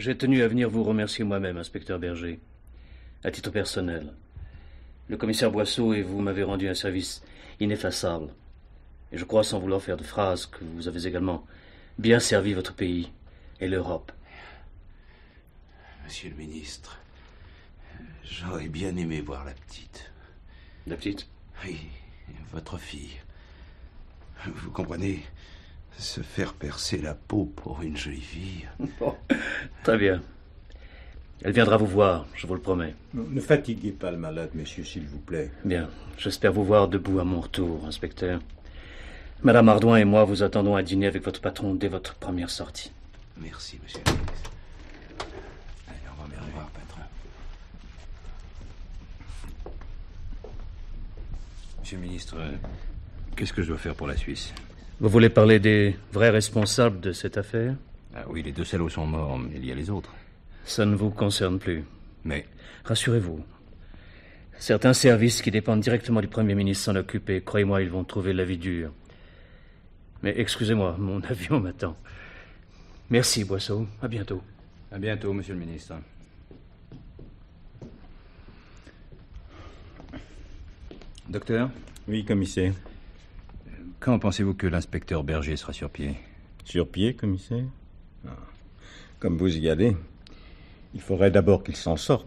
J'ai tenu à venir vous remercier moi-même, inspecteur Berger, à titre personnel. Le commissaire Boisseau et vous m'avez rendu un service ineffaçable. Et je crois, sans vouloir faire de phrases, que vous avez également bien servi votre pays et l'Europe. Monsieur le ministre, j'aurais bien aimé voir la petite. La petite? Oui, votre fille. Vous comprenez? Se faire percer la peau pour une jolie fille. Bon, très bien. Elle viendra vous voir, je vous le promets. Ne fatiguez pas le malade, monsieur, s'il vous plaît. Bien, j'espère vous voir debout à mon retour, inspecteur. Madame Ardouin et moi vous attendons à dîner avec votre patron dès votre première sortie. Merci, monsieur le ministre. Allez, au revoir, patron. Monsieur le ministre, qu'est-ce que je dois faire pour la Suisse? Vous voulez parler des vrais responsables de cette affaire? Ah oui, les deux salauds sont morts, mais il y a les autres. Ça ne vous concerne plus. Mais... Rassurez-vous. Certains services qui dépendent directement du Premier ministre s'en occupent et, croyez-moi, ils vont trouver la vie dure. Mais excusez-moi, mon avion m'attend. Merci, Boisseau. À bientôt. À bientôt, monsieur le ministre. Docteur? Oui, commissaire. Quand pensez-vous que l'inspecteur Berger sera sur pied? Sur pied, commissaire? Comme vous y allez, il faudrait d'abord qu'il s'en sorte.